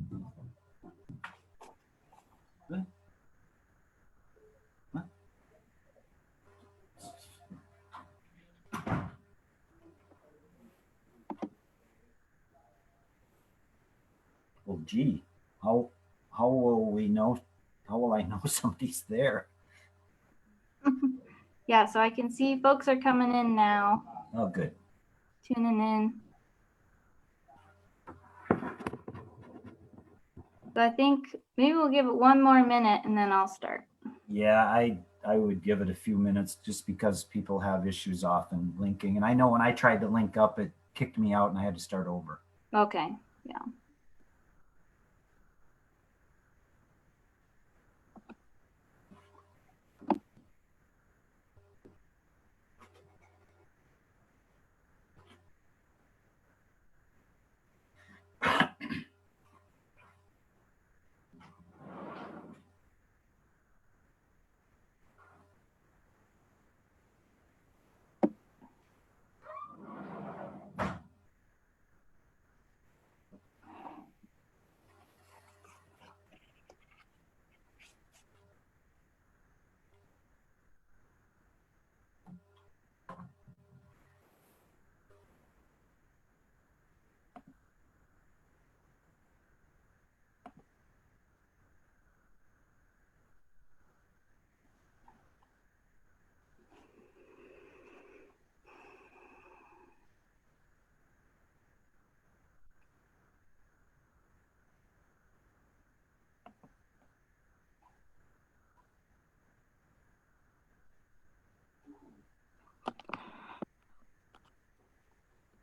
Good. Huh? Well, gee, how how will we know? How will I know somebody's there? Yeah, so I can see folks are coming in now. Oh, good. Tuning in. So I think maybe we'll give it one more minute and then I'll start. Yeah, I would give it a few minutes just because people have issues often linking, and I know when I tried to link up, it kicked me out and I had to start over. Okay, yeah.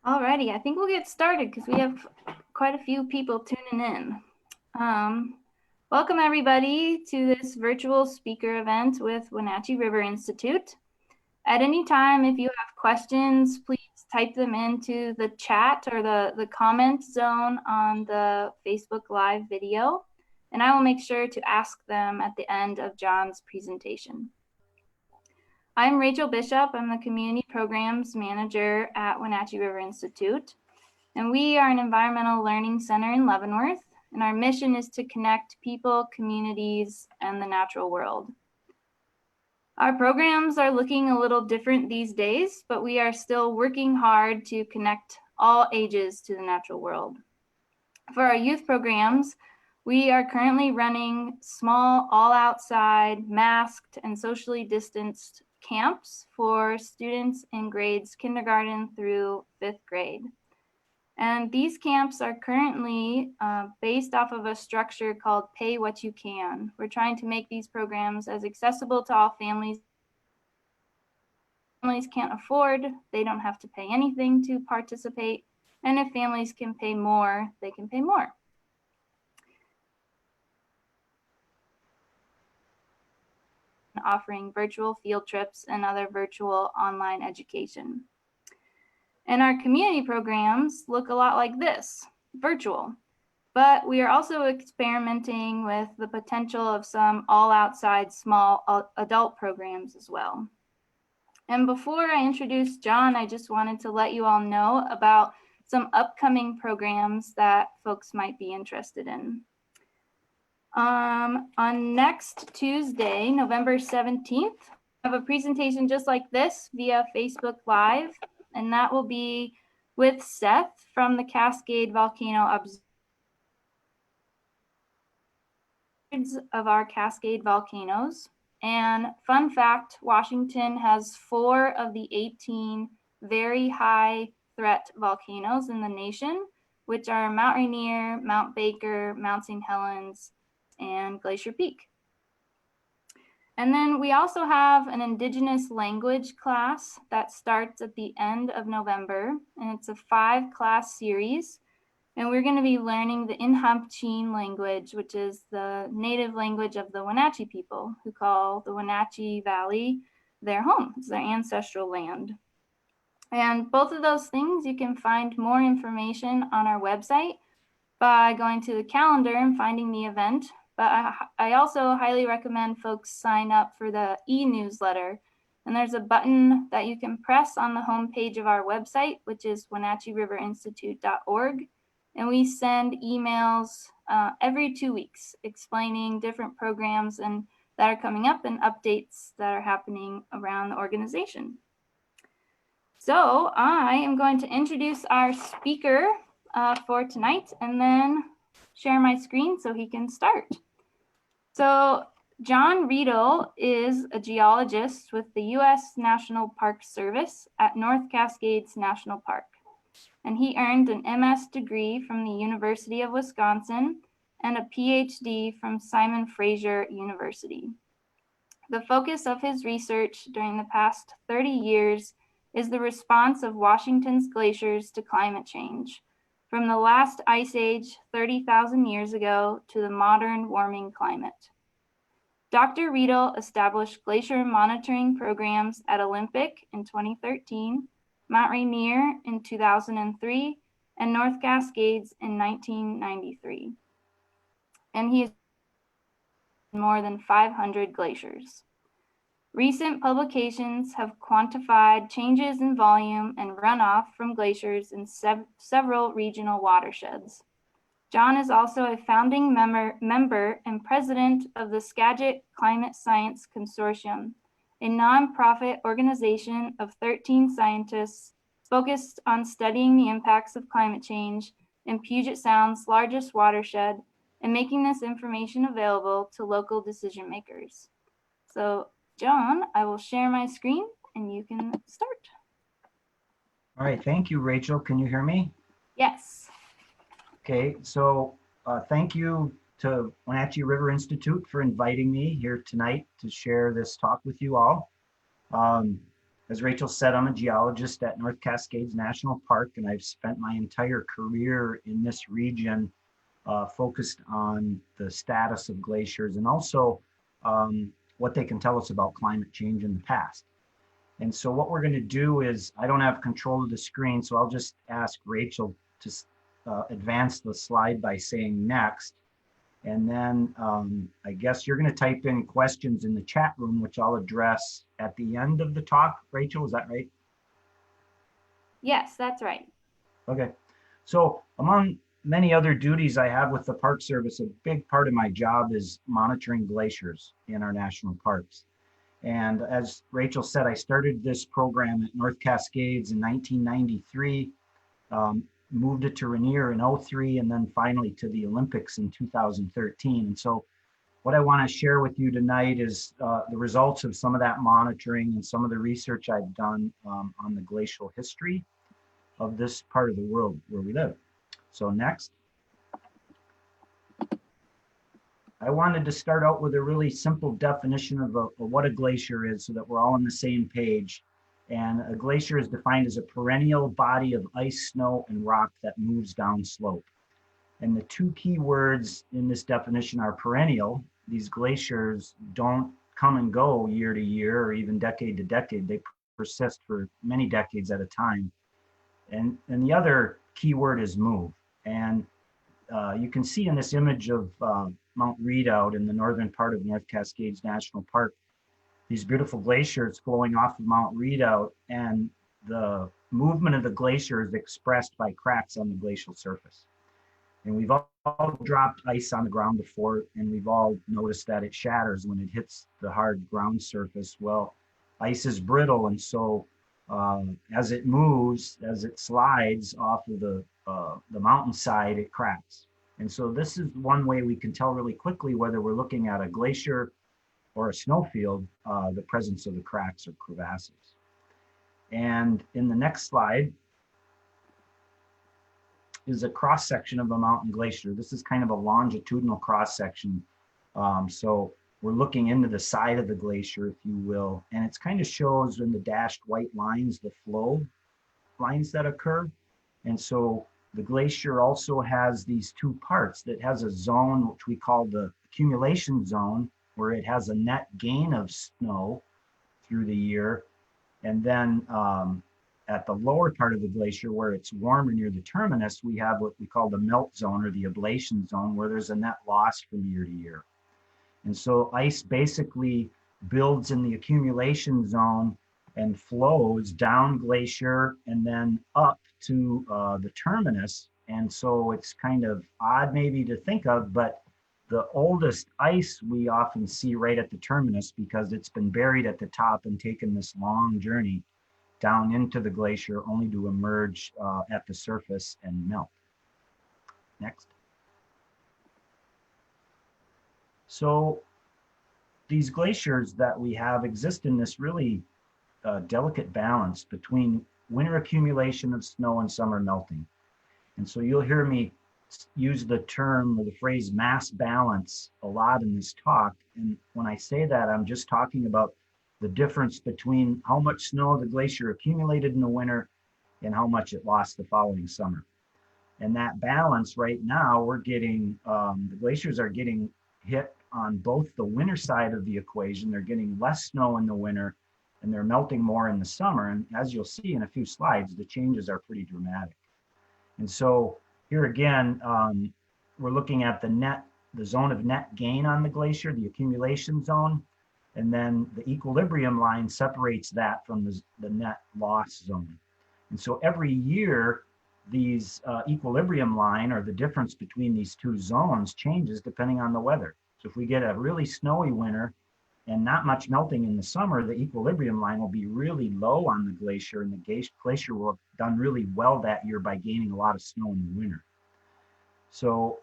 Alrighty, I think we'll get started because we have quite a few people tuning in. Welcome everybody to this virtual speaker event with Wenatchee River Institute. At any time, if you have questions, please type them into the chat or the comment zone on the Facebook Live video, and I will make sure to ask them at the end of Jon's presentation. I'm Rachel Bishop. I'm the Community Programs Manager at Wenatchee River Institute, and we are an environmental learning center in Leavenworth, and our mission is to connect people, communities, and the natural world. Our programs are looking a little different these days, but we are still working hard to connect all ages to the natural world. For our youth programs, we are currently running small, all outside, masked, and socially distanced camps for students in grades kindergarten through 5th grade. And these camps are currently based off of a structure called Pay What You Can. We're trying to make these programs as accessible to all families. Families can't afford, they don't have to pay anything to participate. And if families can pay more, they can pay more. Offering virtual field trips and other virtual online education. And our community programs look a lot like this, virtual. But we are also experimenting with the potential of some all outside small adult programs as well. And before I introduce Jon, I just wanted to let you all know about some upcoming programs that folks might be interested in. On next Tuesday, November 17th, I have a presentation just like this via Facebook Live, and that will be with Seth from the Cascade Volcano Observatory of our Cascade volcanoes. And fun fact, Washington has 4 of the 18 very high threat volcanoes in the nation, which are Mount Rainier, Mount Baker, Mount St. Helens, and Glacier Peak. And then we also have an Indigenous language class that starts at the end of November, and it's a 5-class series. And we're going to be learning the Inhampchine language, which is the native language of the Wenatchee people, who call the Wenatchee Valley their home. It's their ancestral land. And both of those things, you can find more information on our website by going to the calendar and finding the event. But I also highly recommend folks sign up for the e-newsletter. And there's a button that you can press on the homepage of our website, which is WenatcheeRiverInstitute.org. and we send emails every 2 weeks explaining different programs and that are coming up and updates that are happening around the organization. So I am going to introduce our speaker for tonight and then share my screen so he can start. So Jon Riedel is a geologist with the U.S. National Park Service at North Cascades National Park. And he earned an MS degree from the University of Wisconsin and a PhD from Simon Fraser University. The focus of his research during the past 30 years is the response of Washington's glaciers to climate change, from the last ice age 30,000 years ago to the modern warming climate. Dr. Riedel established glacier monitoring programs at Olympic in 2013, Mount Rainier in 2003, and North Cascades in 1993. And he has more than 500 glaciers. Recent publications have quantified changes in volume and runoff from glaciers in several regional watersheds. Jon is also a founding member and president of the Skagit Climate Science Consortium, a nonprofit organization of 13 scientists focused on studying the impacts of climate change in Puget Sound's largest watershed and making this information available to local decision makers. So, Jon, I will share my screen and you can start. All right, thank you, Rachel. Can you hear me? Yes. Okay, so thank you to Wenatchee River Institute for inviting me here tonight to share this talk with you all. As Rachel said, I'm a geologist at North Cascades National Park, and I've spent my entire career in this region focused on the status of glaciers and also what they can tell us about climate change in the past. And so what we're going to do is, I don't have control of the screen, so I'll just ask Rachel to advance the slide by saying next. And then I guess you're going to type in questions in the chat room, which I'll address at the end of the talk. Rachel, is that right? Yes, that's right. Okay. So among many other duties I have with the Park Service, a big part of my job is monitoring glaciers in our national parks. And as Rachel said, I started this program at North Cascades in 1993. Moved it to Rainier in 2003, and then finally to the Olympics in 2013. And so what I want to share with you tonight is the results of some of that monitoring and some of the research I've done on the glacial history of this part of the world where we live. So next. I wanted to start out with a really simple definition of what a glacier is so that we're all on the same page. And a glacier is defined as a perennial body of ice, snow, and rock that moves down slope. And the two key words in this definition are perennial. These glaciers don't come and go year to year or even decade to decade. They persist for many decades at a time. And the other key word is move. And you can see in this image of Mount Riedel in the northern part of North Cascades National Park, these beautiful glaciers flowing off of Mount Riedel, and the movement of the glacier is expressed by cracks on the glacial surface. And we've all dropped ice on the ground before, and we've all noticed that it shatters when it hits the hard ground surface. Well, ice is brittle, and so as it moves, as it slides off of the mountainside, it cracks. And so this is one way we can tell really quickly whether we're looking at a glacier or a snowfield, the presence of the cracks or crevasses. And in the next slide is a cross-section of a mountain glacier. This is kind of a longitudinal cross-section. So we're looking into the side of the glacier, if you will, and it kind of shows in the dashed white lines, the flow lines that occur. And so the glacier also has these two parts. That has a zone, which we call the accumulation zone, where it has a net gain of snow through the year. And then at the lower part of the glacier, where it's warmer near the terminus, we have what we call the melt zone or the ablation zone, where there's a net loss from year to year. And so ice basically builds in the accumulation zone and flows down glacier and then up to the terminus And so it's kind of odd maybe to think of, but the oldest ice we often see right at the terminus because it's been buried at the top and taken this long journey down into the glacier only to emerge at the surface and melt. Next. So these glaciers that we have exist in this really delicate balance between winter accumulation of snow and summer melting. And so you'll hear me use the term or the phrase mass balance a lot in this talk. And when I say that, I'm just talking about the difference between how much snow the glacier accumulated in the winter and how much it lost the following summer. And that balance right now, we're getting, the glaciers are getting hit on both the winter side of the equation. They're getting less snow in the winter and they're melting more in the summer. And as you'll see in a few slides, the changes are pretty dramatic. And so here again, we're looking at the zone of net gain on the glacier, the accumulation zone, and then the equilibrium line separates that from the net loss zone. And so every year, these equilibrium line, or the difference between these two zones, changes depending on the weather. So if we get a really snowy winter and not much melting in the summer, the equilibrium line will be really low on the glacier, and the glacier will have done really well that year by gaining a lot of snow in the winter. So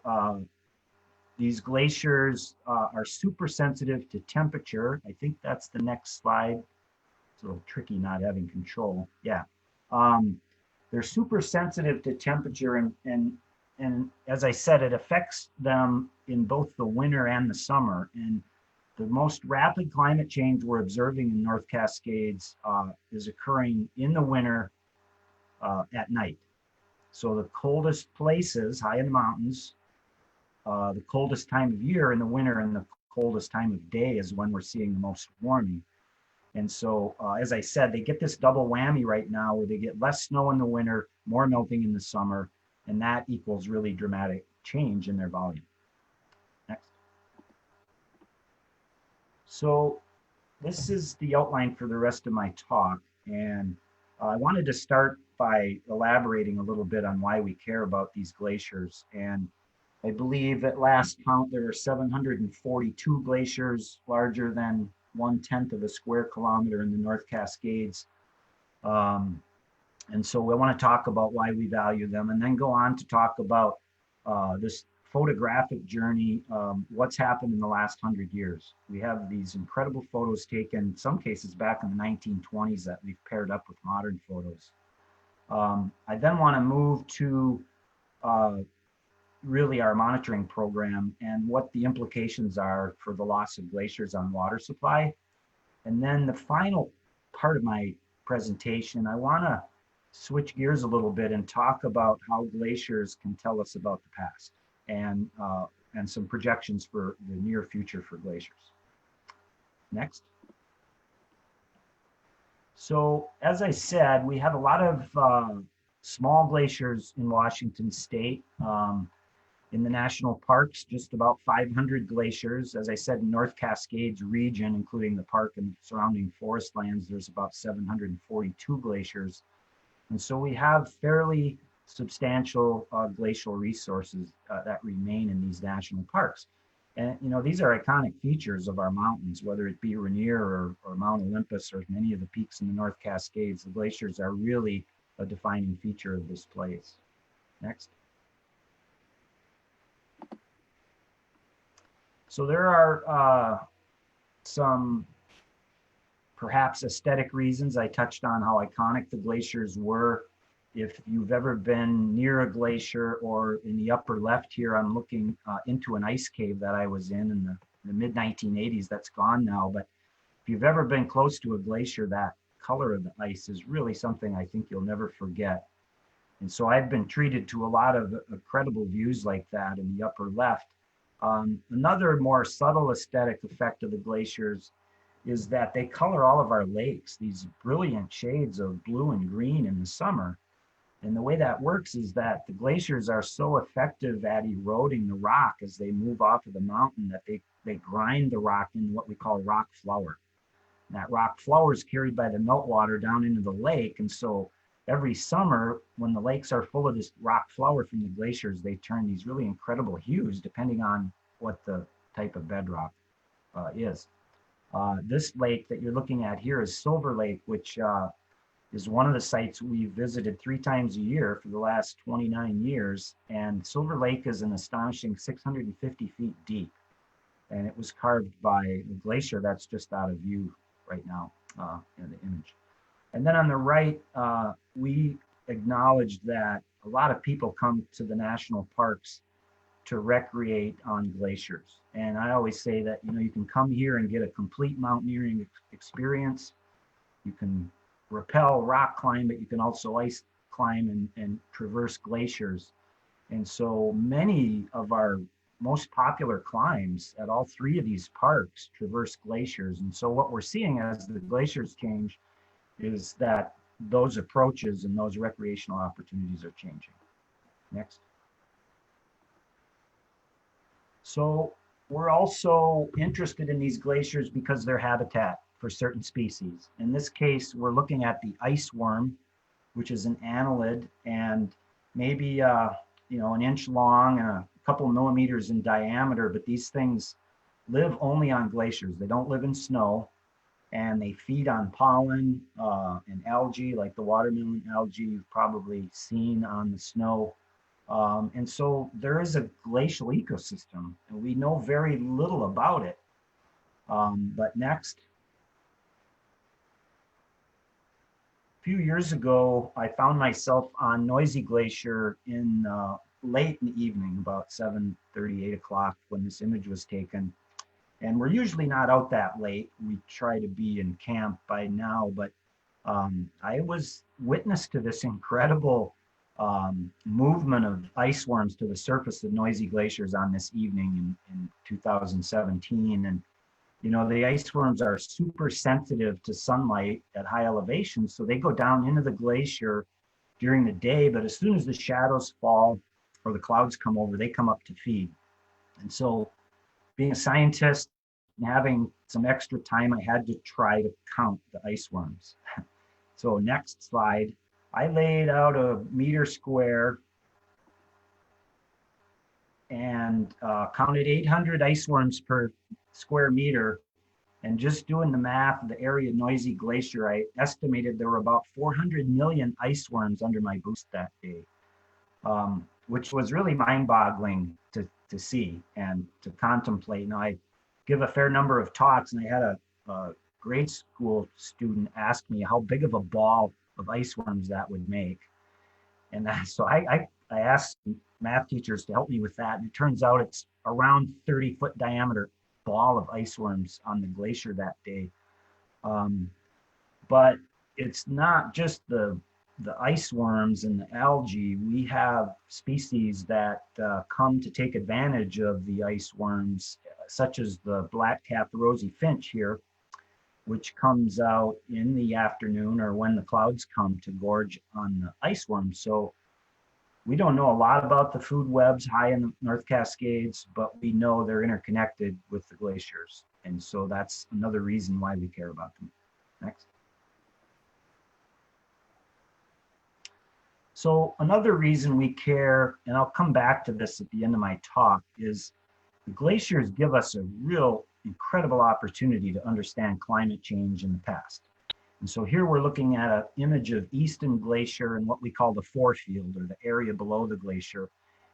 these glaciers are super sensitive to temperature. I think that's the next slide. It's a little tricky not having control. Yeah. They're super sensitive to temperature, and as I said, it affects them in both the winter and the summer. And the most rapid climate change we're observing in North Cascades is occurring in the winter at night. So the coldest places, high in the mountains, the coldest time of year in the winter and the coldest time of day is when we're seeing the most warming. And so, as I said, they get this double whammy right now where they get less snow in the winter, more melting in the summer, and that equals really dramatic change in their volume. Next. So this is the outline for the rest of my talk. And I wanted to start by elaborating a little bit on why we care about these glaciers. And I believe at last count, there are 742 glaciers larger than 1/10 of a square kilometer in the North Cascades. And so I want to talk about why we value them and then go on to talk about this photographic journey, what's happened in the last 100 years. We have these incredible photos taken, in some cases back in the 1920s, that we've paired up with modern photos. I then want to move to really our monitoring program and what the implications are for the loss of glaciers on water supply. And then the final part of my presentation, I want to switch gears a little bit and talk about how glaciers can tell us about the past and some projections for the near future for glaciers. Next. So as I said, we have a lot of small glaciers in Washington state. In the national parks, just about 500 glaciers. As I said, in North Cascades region, including the park and surrounding forest lands, there's about 742 glaciers. And so we have fairly substantial glacial resources that remain in these national parks. And these are iconic features of our mountains, whether it be Rainier or Mount Olympus or many of the peaks in the North Cascades. The glaciers are really a defining feature of this place. Next. So there are some perhaps aesthetic reasons. I touched on how iconic the glaciers were. If you've ever been near a glacier, or in the upper left here, I'm looking into an ice cave that I was in the mid-1980s. That's gone now. But if you've ever been close to a glacier, that color of the ice is really something I think you'll never forget. And so I've been treated to a lot of incredible views like that in the upper left. Another more subtle aesthetic effect of the glaciers is that they color all of our lakes, these brilliant shades of blue and green in the summer. And the way that works is that the glaciers are so effective at eroding the rock as they move off of the mountain that they grind the rock in what we call rock flour. And that rock flour is carried by the meltwater down into the lake. And so every summer when the lakes are full of this rock flour from the glaciers, they turn these really incredible hues depending on what the type of bedrock is. This lake that you're looking at here is Silver Lake, which is one of the sites we've visited 3 times a year for the last 29 years. And Silver Lake is an astonishing 650 feet deep. And it was carved by a glacier that's just out of view right now in the image. And then on the right, we acknowledge that a lot of people come to the national parks to recreate on glaciers. And I always say that, you can come here and get a complete mountaineering experience. You can rappel, rock climb, but you can also ice climb and traverse glaciers. And so many of our most popular climbs at all 3 of these parks traverse glaciers. And so what we're seeing as the glaciers change is that those approaches and those recreational opportunities are changing. Next. So we're also interested in these glaciers because they're habitat for certain species. In this case, we're looking at the ice worm, which is an annelid and maybe an inch long and a couple millimeters in diameter, but these things live only on glaciers. They don't live in snow, and they feed on pollen and algae, like the watermelon algae you've probably seen on the snow. And so there is a glacial ecosystem, and we know very little about it. But next. A few years ago, I found myself on Noisy Glacier in late in the evening, about 7:30, 8 o'clock when this image was taken. And we're usually not out that late. We try to be in camp by now, but I was witness to this incredible movement of ice worms to the surface of Noisy Glaciers on this evening in 2017. And the ice worms are super sensitive to sunlight at high elevations, so they go down into the glacier during the day, but as soon as the shadows fall or the clouds come over, they come up to feed. And so being a scientist and having some extra time, I had to try to count the ice worms. So next slide, I laid out a meter square and counted 800 ice worms per square meter. And just doing the math of the area of Noisy Glacier, I estimated there were about 400 million ice worms under my boots that day, which was really mind-boggling to see and to contemplate. Now, I give a fair number of talks, and I had a grade school student ask me how big of a ball of ice worms that would make. And so I asked math teachers to help me with that. And it turns out it's around 30-foot diameter ball of ice worms on the glacier that day. But it's not just the ice worms and the algae. We have species that come to take advantage of the ice worms, such as the black-capped rosy finch here, which comes out in the afternoon or when the clouds come to gorge on the ice worms. So we don't know a lot about the food webs high in the North Cascades, but we know they're interconnected with the glaciers. And so that's another reason why we care about them. Next. So another reason we care, and I'll come back to this at the end of my talk, is the glaciers give us a real incredible opportunity to understand climate change in the past. And so here we're looking at an image of Easton Glacier and what we call the forefield, or the area below the glacier.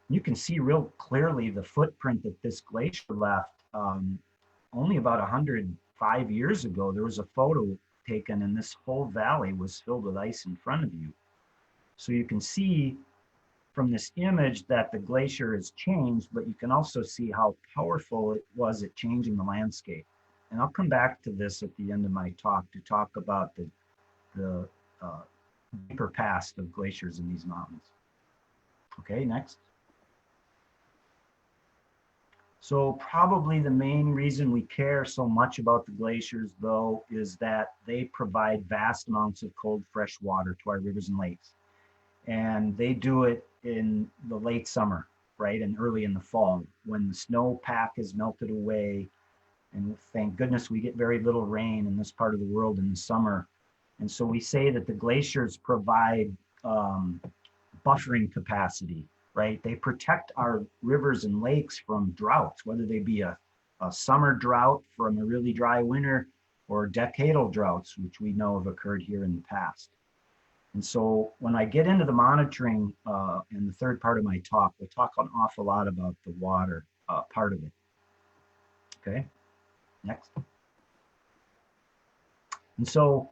You can see real clearly the footprint that this glacier left. Only about 105 years ago, there was a photo taken and this whole valley was filled with ice in front of you. So you can see from this image that the glacier has changed, but you can also see how powerful it was at changing the landscape. And I'll come back to this at the end of my talk to talk about the deeper past of glaciers in these mountains. Okay, next. So probably the main reason we care so much about the glaciers, though, is that they provide vast amounts of cold, fresh water to our rivers and lakes. And they do it in the late summer, right, and early in the fall, when the snowpack is melted away. And thank goodness we get very little rain in this part of the world in the summer. And so we say that the glaciers provide buffering capacity, right? They protect our rivers and lakes from droughts, whether they be a summer drought from a really dry winter or decadal droughts, which we know have occurred here in the past. And so when I get into the monitoring in the third part of my talk, we'll talk an awful lot about the water part of it. Okay, next. And so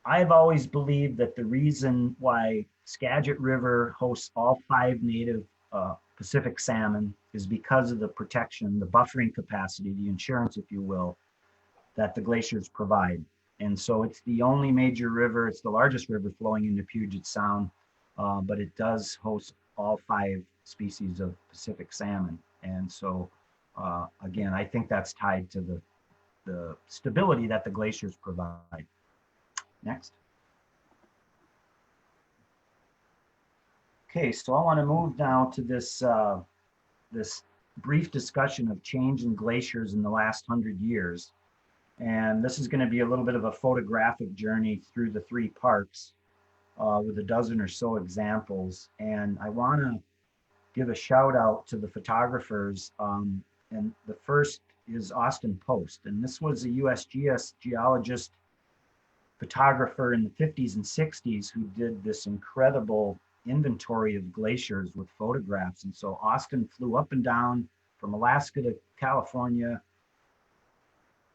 I've always believed that the reason why Skagit River hosts all 5 native Pacific salmon is because of the protection, the buffering capacity, the insurance, if you will, that the glaciers provide. And so it's the only major river, it's the largest river flowing into Puget Sound, but it does host all 5 species of Pacific salmon. And so, again, I think that's tied to the stability that the glaciers provide. Next. Okay, so I want to move now to this, this brief discussion of change in glaciers in the last 100 years. And this is going to be a little bit of a photographic journey through the 3 parks with a dozen or so examples. And I want to give a shout out to the photographers. And the first is Austin Post. And this was a USGS geologist photographer in the 50s and 60s who did this incredible inventory of glaciers with photographs. And so Austin flew up and down from Alaska to California,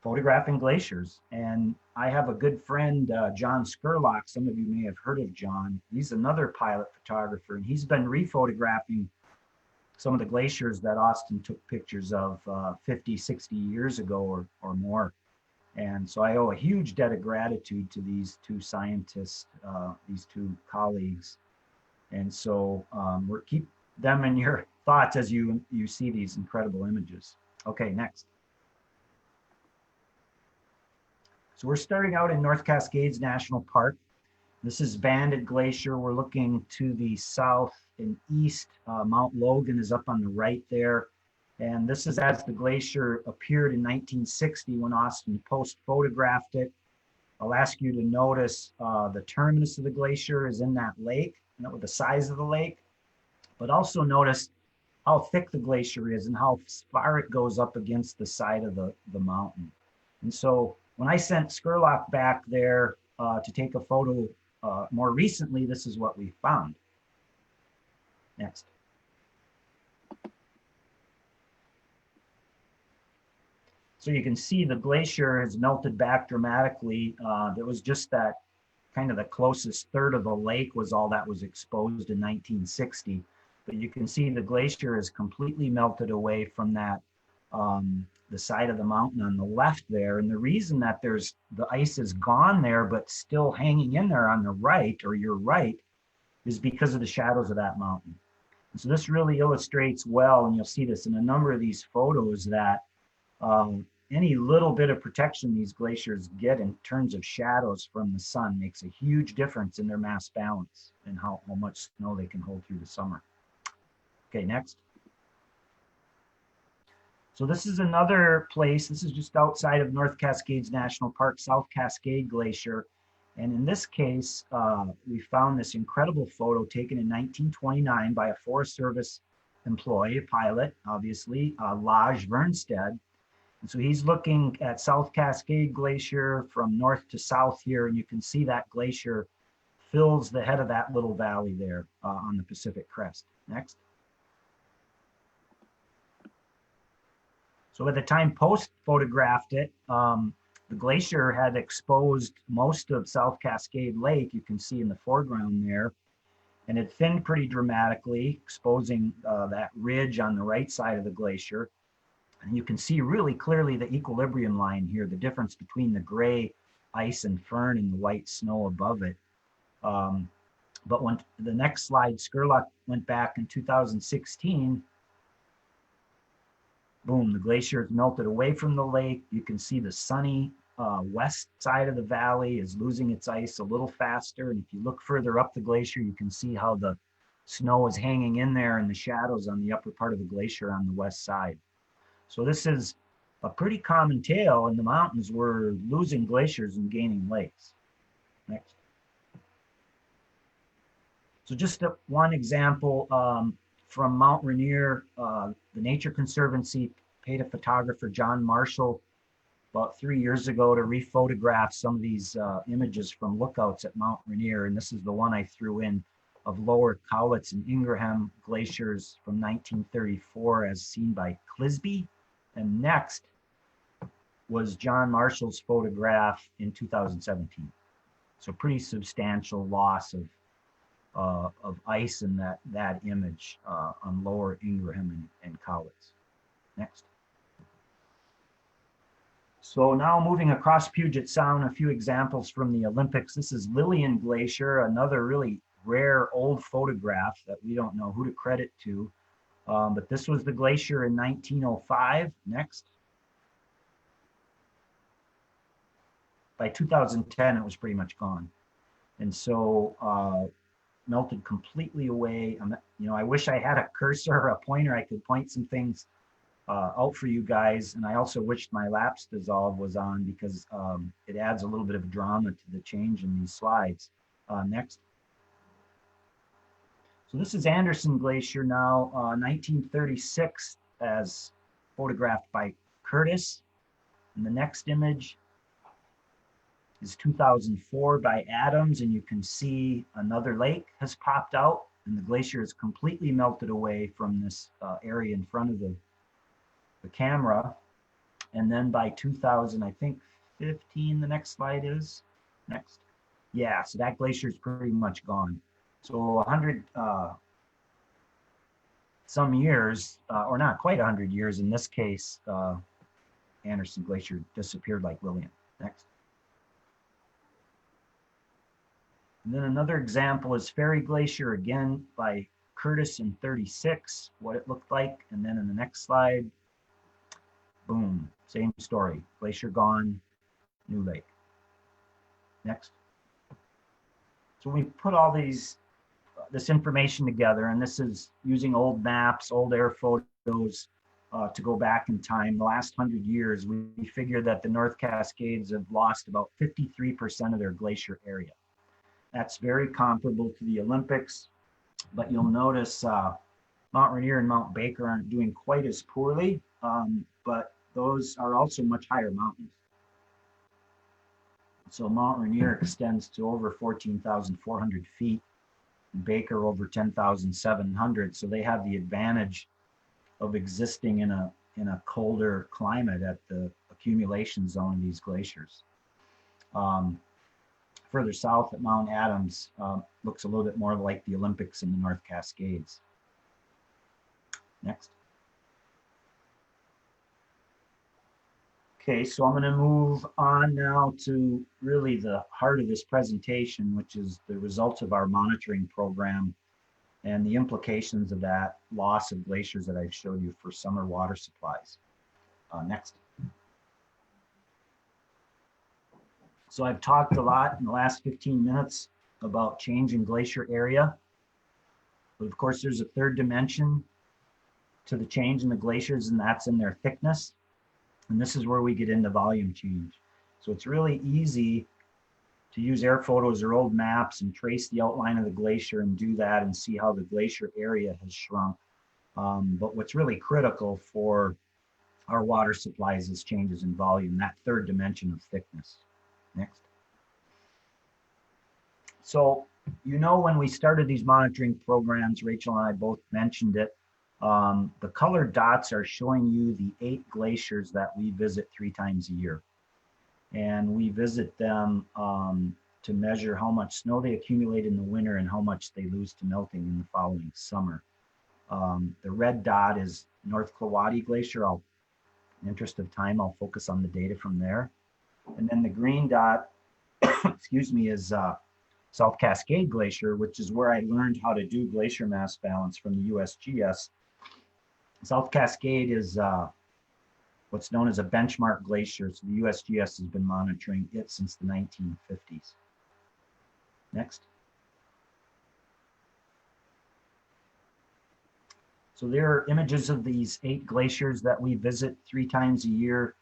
photographing glaciers. And I have a good friend, John Skurlock. Some of you may have heard of John. He's another pilot photographer, and he's been rephotographing some of the glaciers that Austin took pictures of 50, 60 years ago or more. And so I owe a huge debt of gratitude to these 2 scientists, these 2 colleagues. And so keep them in your thoughts as you see these incredible images. Okay, next. So we're starting out in North Cascades National Park. This is Banded Glacier. We're looking to the south and east. Mount Logan is up on the right there. And this is as the glacier appeared in 1960 when Austin Post photographed it. I'll ask you to notice the terminus of the glacier is in that lake, with the size of the lake, but also notice how thick the glacier is and how far it goes up against the side of the mountain. And so when I sent Skurlock back there to take a photo more recently, this is what we found. Next. So you can see the glacier has melted back dramatically. There was just that kind of the closest third of the lake was all that was exposed in 1960. But you can see the glacier is completely melted away from that, the side of the mountain on the left there. And the reason that the ice is gone there, but still hanging in there on the right, or your right, is because of the shadows of that mountain. And so this really illustrates well, and you'll see this in a number of these photos, that any little bit of protection these glaciers get in terms of shadows from the sun makes a huge difference in their mass balance and how much snow they can hold through the summer. Okay, next. So this is another place. This is just outside of North Cascades National Park, South Cascade Glacier. And in this case, we found this incredible photo taken in 1929 by a Forest Service employee, a pilot, obviously, Laj Vernstead. And so he's looking at South Cascade Glacier from north to south here, and you can see that glacier fills the head of that little valley there on the Pacific Crest. Next. So at the time Post photographed it, the glacier had exposed most of South Cascade Lake, you can see in the foreground there, and it thinned pretty dramatically, exposing that ridge on the right side of the glacier. And you can see really clearly the equilibrium line here, the difference between the gray ice and fern and the white snow above it. But when the next slide, Skurlock went back in 2016, boom, the glacier has melted away from the lake. You can see the sunny west side of the valley is losing its ice a little faster. And if you look further up the glacier, you can see how the snow is hanging in there in the shadows on the upper part of the glacier on the west side. So this is a pretty common tale in the mountains. We're losing glaciers and gaining lakes. Next. So just one example from Mount Rainier, the Nature Conservancy paid a photographer, Jon Riedel, about 3 years ago to rephotograph some of these images from lookouts at Mount Rainier. And this is the one I threw in of lower Cowlitz and Ingraham glaciers from 1934 as seen by Clisby. And next was Jon Marshall's photograph in 2017. So pretty substantial loss of ice in that image on lower Ingraham and Cowlitz. Next. So now moving across Puget Sound, a few examples from the Olympics. This is Lillian Glacier, another really rare old photograph that we don't know who to credit to. But this was the glacier in 1905. Next. By 2010, it was pretty much gone. And so melted completely away. I wish I had a cursor or a pointer. I could point some things out for you guys. And I also wished my lapse dissolve was on because it adds a little bit of drama to the change in these slides. Next. So this is Anderson Glacier now, 1936 as photographed by Curtis. And the next image is 2004 by Adams, and you can see another lake has popped out and the glacier is completely melted away from this area in front of the camera. And then by 2000, I think 15, the next slide is next. Yeah, so that glacier is pretty much gone. So 100 some years, or not quite 100 years in this case, Anderson Glacier disappeared like Lillian. Next. And then another example is Ferry Glacier, again by Curtis in 36, what it looked like. And then in the next slide, boom, same story. Glacier gone, new lake. Next. So we put all this information together, and this is using old maps, old air photos to go back in time. The last 100 years, we figured that the North Cascades have lost about 53% of their glacier area. That's very comparable to the Olympics, but you'll notice Mount Rainier and Mount Baker aren't doing quite as poorly, but those are also much higher mountains. So Mount Rainier extends to over 14,400 feet, and Baker over 10,700. So they have the advantage of existing in a colder climate at the accumulation zone of these glaciers. Further south at Mount Adams looks a little bit more like the Olympics in the North Cascades. Next. Okay, so I'm going to move on now to really the heart of this presentation, which is the results of our monitoring program and the implications of that loss of glaciers that I've showed you for summer water supplies. Next. So I've talked a lot in the last 15 minutes about change in glacier area, but of course there's a third dimension to the change in the glaciers, and that's in their thickness. And this is where we get into volume change. So it's really easy to use air photos or old maps and trace the outline of the glacier and do that and see how the glacier area has shrunk. But what's really critical for our water supplies is changes in volume, that third dimension of thickness. Next. So, when we started these monitoring programs, Rachel and I both mentioned it, the colored dots are showing you the 8 glaciers that we visit 3 times a year. And we visit them to measure how much snow they accumulate in the winter and how much they lose to melting in the following summer. The red dot is North Korate Glacier. In the interest of time, I'll focus on the data from there. And then the green dot, excuse me, is South Cascade Glacier, which is where I learned how to do glacier mass balance from the USGS. South Cascade is what's known as a benchmark glacier. So the USGS has been monitoring it since the 1950s. Next. So there are images of these 8 glaciers that we visit 3 times a year.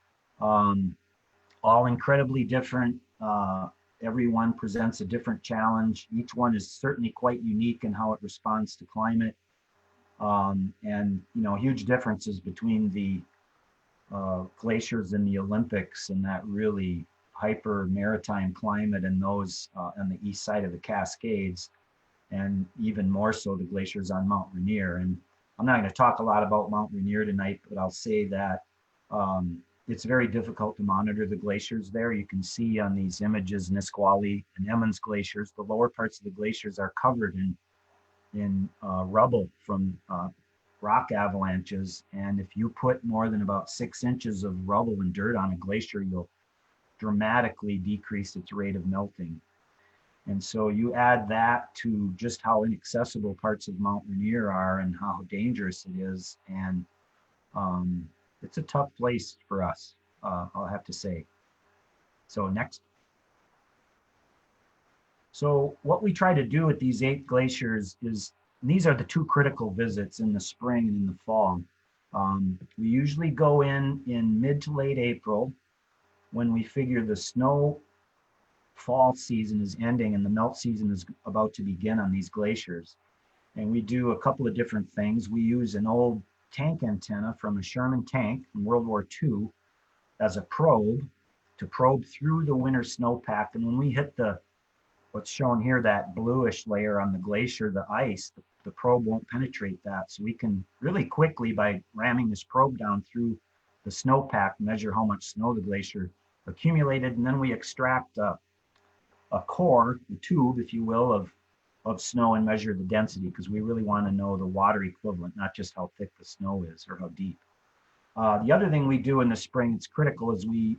All incredibly different every one presents a different challenge. Each one is certainly quite unique in how it responds to climate. And huge differences between the glaciers in the Olympics and that really hyper maritime climate and those on the east side of the Cascades, and even more so the glaciers on Mount Rainier. And I'm not going to talk a lot about Mount Rainier tonight, but I'll say that it's very difficult to monitor the glaciers there. You can see on these images, Nisqually and Emmons glaciers, the lower parts of the glaciers are covered in rubble from rock avalanches. And if you put more than about 6 inches of rubble and dirt on a glacier, you'll dramatically decrease its rate of melting. And so you add that to just how inaccessible parts of Mount Rainier are and how dangerous it is. And it's a tough place for us, I'll have to say. So next. So what we try to do with these 8 glaciers is, these are the 2 critical visits in the spring and in the fall. We usually go in mid to late April when we figure the snow fall season is ending and the melt season is about to begin on these glaciers. And we do a couple of different things. We use an old tank antenna from a Sherman tank from World War II as a probe to probe through the winter snowpack. And when we hit what's shown here, that bluish layer on the glacier, the ice, the probe won't penetrate that. So we can really quickly, by ramming this probe down through the snowpack, measure how much snow the glacier accumulated. And then we extract a core, a tube, if you will, of snow and measure the density, because we really want to know the water equivalent, not just how thick the snow is or how deep. The other thing we do in the spring, it's critical, is we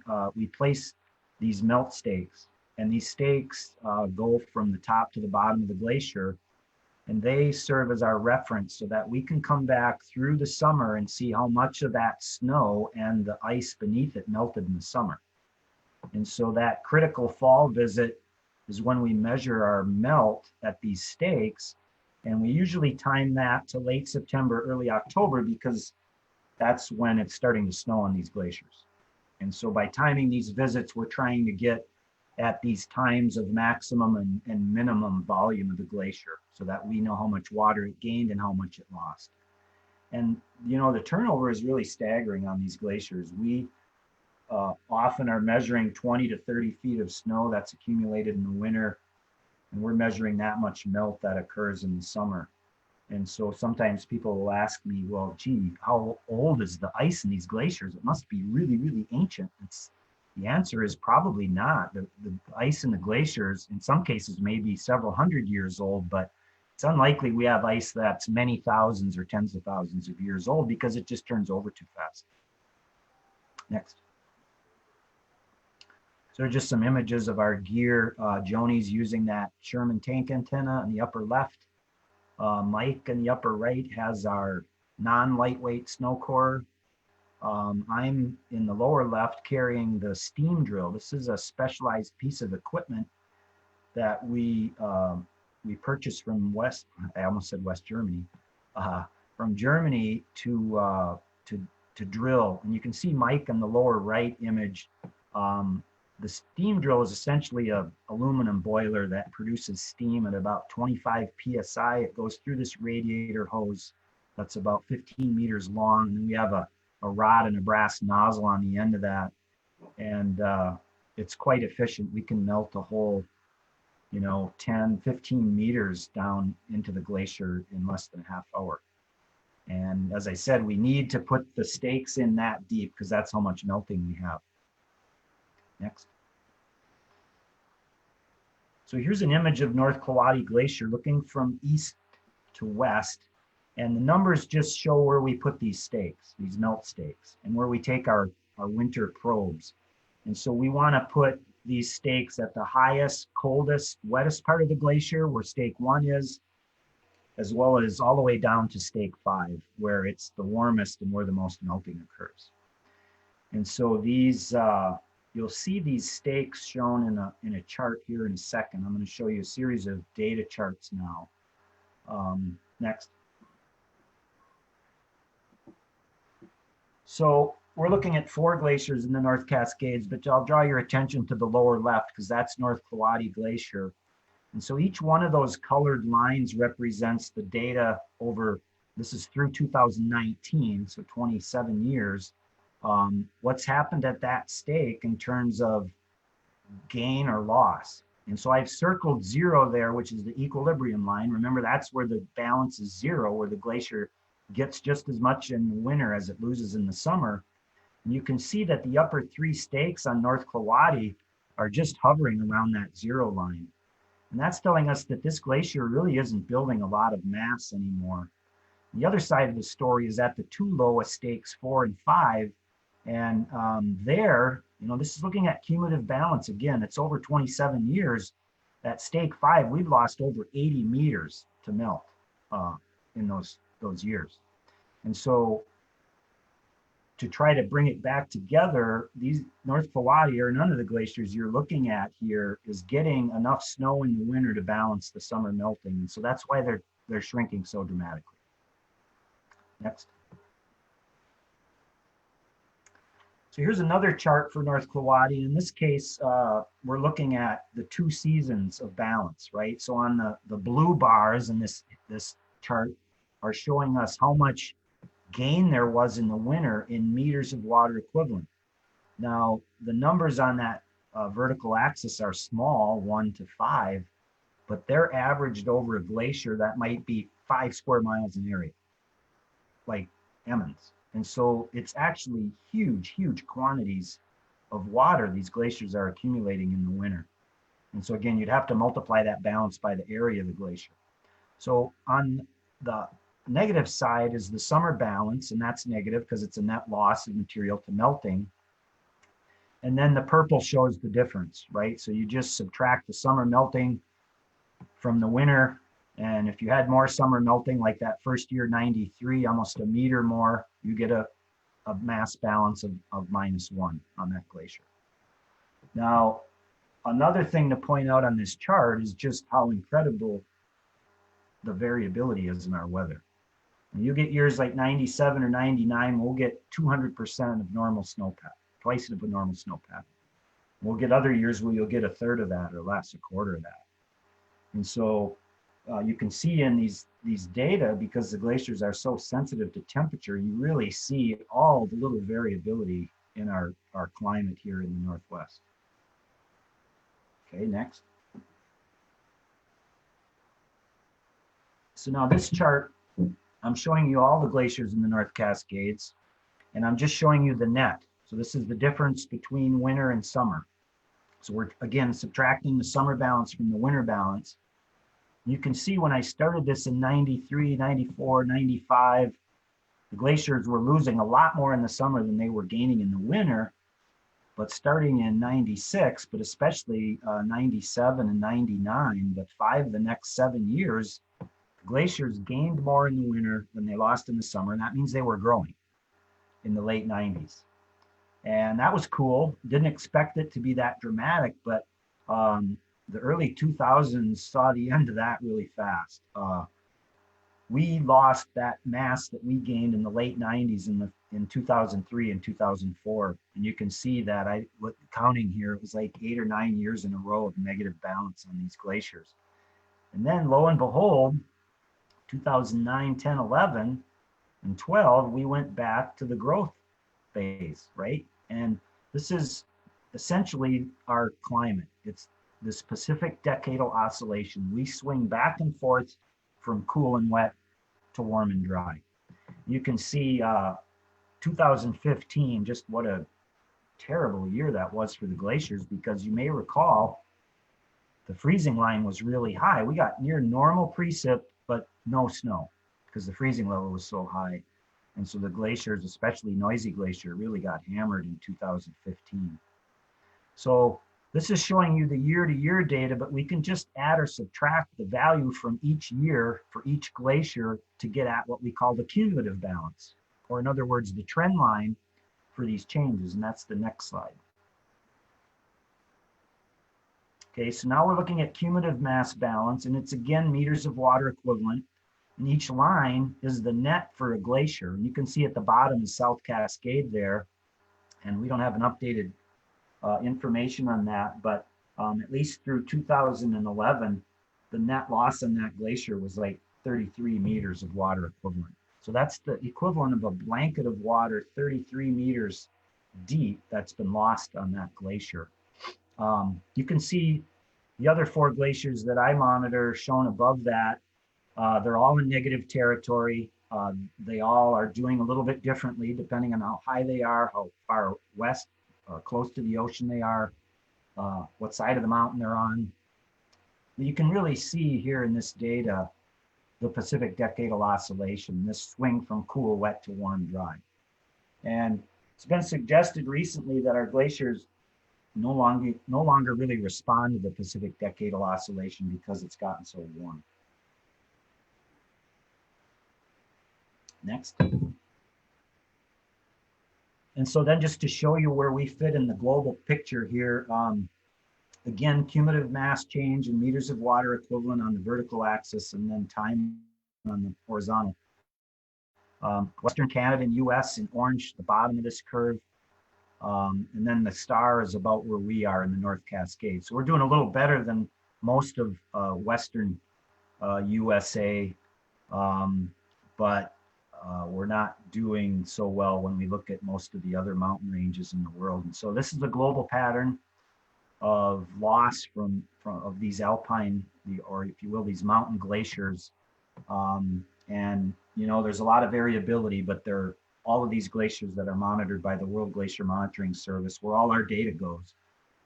place these melt stakes. And these stakes go from the top to the bottom of the glacier, and they serve as our reference so that we can come back through the summer and see how much of that snow and the ice beneath it melted in the summer. And so that critical fall visit is when we measure our melt at these stakes, and we usually time that to late September, early October, because that's when it's starting to snow on these glaciers. And so by timing these visits, we're trying to get at these times of maximum and minimum volume of the glacier so that we know how much water it gained and how much it lost. And the turnover is really staggering on these glaciers. We often are measuring 20 to 30 feet of snow that's accumulated in the winter, and we're measuring that much melt that occurs in the summer. And so sometimes people will ask me, well, gee, how old is the ice in these glaciers? It must be really, really ancient. The answer is probably not. The ice in the glaciers, in some cases, may be several hundred years old, but it's unlikely we have ice that's many thousands or tens of thousands of years old, because it just turns over too fast. Next. So just some images of our gear. Joni's using that Sherman tank antenna in the upper left. Mike in the upper right has our non-lightweight snow core. I'm in the lower left carrying the steam drill. This is a specialized piece of equipment that we purchased from I almost said West Germany, from Germany to drill. And you can see Mike in the lower right image. The steam drill is essentially an aluminum boiler that produces steam at about 25 psi. It goes through this radiator hose that's about 15 meters long. And we have a rod and a brass nozzle on the end of that. And it's quite efficient. We can melt a whole, 10, 15 meters down into the glacier in less than a half hour. And as I said, we need to put the stakes in that deep because that's how much melting we have. Next. So here's an image of North Korate Glacier looking from east to west. And the numbers just show where we put these stakes, these melt stakes, and where we take our winter probes. And so we want to put these stakes at the highest, coldest, wettest part of the glacier, where stake 1 is, as well as all the way down to stake 5, where it's the warmest and where the most melting occurs. And so these, you'll see these stakes shown in a chart here in a second. I'm going to show you a series of data charts now. Next. So we're looking at 4 glaciers in the North Cascades, but I'll draw your attention to the lower left because that's North Korate Glacier. And so each one of those colored lines represents the data over, this is through 2019, so 27 years, what's happened at that stake in terms of gain or loss. And so I've circled 0 there, which is the equilibrium line. Remember, that's where the balance is 0, where the glacier gets just as much in the winter as it loses in the summer. And you can see that the upper 3 stakes on North Korate are just hovering around that 0 line. And that's telling us that this glacier really isn't building a lot of mass anymore. The other side of the story is at the 2 lowest stakes, 4 and 5. And there, this is looking at cumulative balance again. It's over 27 years. At stake 5, we've lost over 80 meters to melt in those years. And so to try to bring it back together, these North Korate or none of the glaciers you're looking at here is getting enough snow in the winter to balance the summer melting. And so that's why they're shrinking so dramatically. Next. So here's another chart for North Korate. In this case, we're looking at the 2 seasons of balance, right? So on the blue bars in this chart are showing us how much gain there was in the winter in meters of water equivalent. Now, the numbers on that vertical axis are small, 1 to 5, but they're averaged over a glacier that might be 5 square miles in area, like Emmons. And so it's actually huge, huge quantities of water these glaciers are accumulating in the winter. And so again, you'd have to multiply that balance by the area of the glacier. So on the negative side is the summer balance, and that's negative because it's a net loss of material to melting. And then the purple shows the difference, right? So you just subtract the summer melting from the winter. And if you had more summer melting, like that first year, 93, almost a meter more, you get a mass balance of -1 on that glacier. Now, another thing to point out on this chart is just how incredible the variability is in our weather. When you get years like 97 or 99, we'll get 200% of normal snowpack, twice of a normal snowpack. We'll get other years where you'll get 1/3 of that or less, 1/4 of that. And so you can see in these data, because the glaciers are so sensitive to temperature, you really see all the little variability in our climate here in the Northwest. Okay, next. So now this chart, I'm showing you all the glaciers in the North Cascades, and I'm just showing you the net. So this is the difference between winter and summer. So we're, again, subtracting the summer balance from the winter balance. You can see when I started this in 93, 94, 95, the glaciers were losing a lot more in the summer than they were gaining in the winter. But starting in 96, but especially 97 and 99, but 5 of the next 7 years, the glaciers gained more in the winter than they lost in the summer. And that means they were growing in the late 90s. And that was cool. Didn't expect it to be that dramatic, but the early 2000s saw the end of that really fast. We lost that mass that we gained in the late 90s in 2003 and 2004. And you can see that counting here, it was like 8 or 9 years in a row of negative balance on these glaciers. And then lo and behold, 2009, 10, 11, and 12, we went back to the growth phase, right? And this is essentially our climate. It's this Pacific decadal oscillation. We swing back and forth from cool and wet to warm and dry. You can see 2015, just what a terrible year that was for the glaciers, because you may recall the freezing line was really high. We got near normal precip, but no snow because the freezing level was so high. And so the glaciers, especially Noisy Glacier, really got hammered in 2015. So this is showing you the year-to-year data, but we can just add or subtract the value from each year for each glacier to get at what we call the cumulative balance, or in other words, the trend line for these changes, and that's the next slide. Okay, so now we're looking at cumulative mass balance, and it's again meters of water equivalent, and each line is the net for a glacier. And you can see at the bottom is South Cascade there, And we don't have an updated information on that, but at least through 2011, the net loss on that glacier was like 33 meters of water equivalent. So that's the equivalent of a blanket of water 33 meters deep that's been lost on that glacier. You can see the other 4 glaciers that I monitor shown above that. They're all in negative territory. They all are doing a little bit differently depending on how high they are, how far west or close to the ocean they are, what side of the mountain they're on. You can really see here in this data the Pacific Decadal Oscillation, this swing from cool, wet to warm, dry. And it's been suggested recently that our glaciers no longer really respond to the Pacific Decadal Oscillation because it's gotten so warm. Next. And so then just to show you where we fit in the global picture here, again, cumulative mass change in meters of water equivalent on the vertical axis and then time on the horizontal. Western Canada and US in orange, the bottom of this curve. And then the star is about where we are in the North Cascades. So we're doing a little better than most of Western USA, but we're not doing so well when we look at most of the other mountain ranges in the world. And so this is the global pattern of loss from of these alpine, or if you will, these mountain glaciers. And you know, there's a lot of variability, but they're all of these glaciers that are monitored by the World Glacier Monitoring Service, where all our data goes,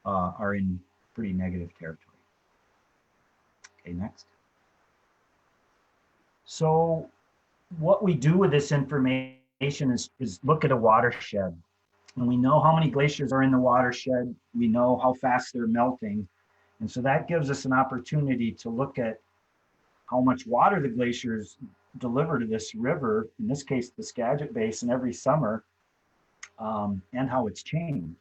are in pretty negative territory. Okay, next. So what we do with this information is look at a watershed. And we know how many glaciers are in the watershed. We know how fast they're melting. And so that gives us an opportunity to look at how much water the glaciers deliver to this river, in this case, the Skagit Basin, every summer, and how it's changed.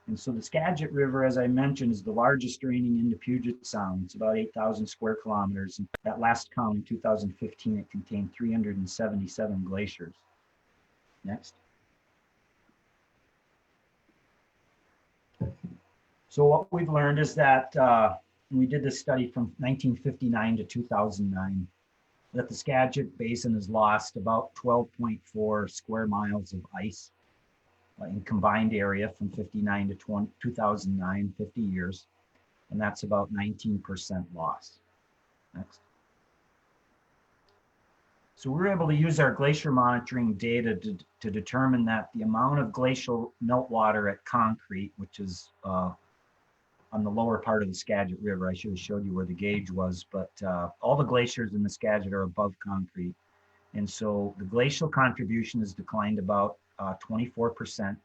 And so the Skagit River, as I mentioned, is the largest draining into Puget Sound. It's about 8,000 square kilometers. And that last count in 2015, it contained 377 glaciers. Next. So what we've learned is that we did this study from 1959 to 2009, that the Skagit Basin has lost about 12.4 square miles of ice in combined area from 59 to 2009, 50 years. And that's about 19% loss. Next. So we were able to use our glacier monitoring data to determine that the amount of glacial meltwater at concrete, which is on the lower part of the Skagit River. I should have showed you where the gauge was, but all the glaciers in the Skagit are above concrete. And so the glacial contribution has declined about 24%.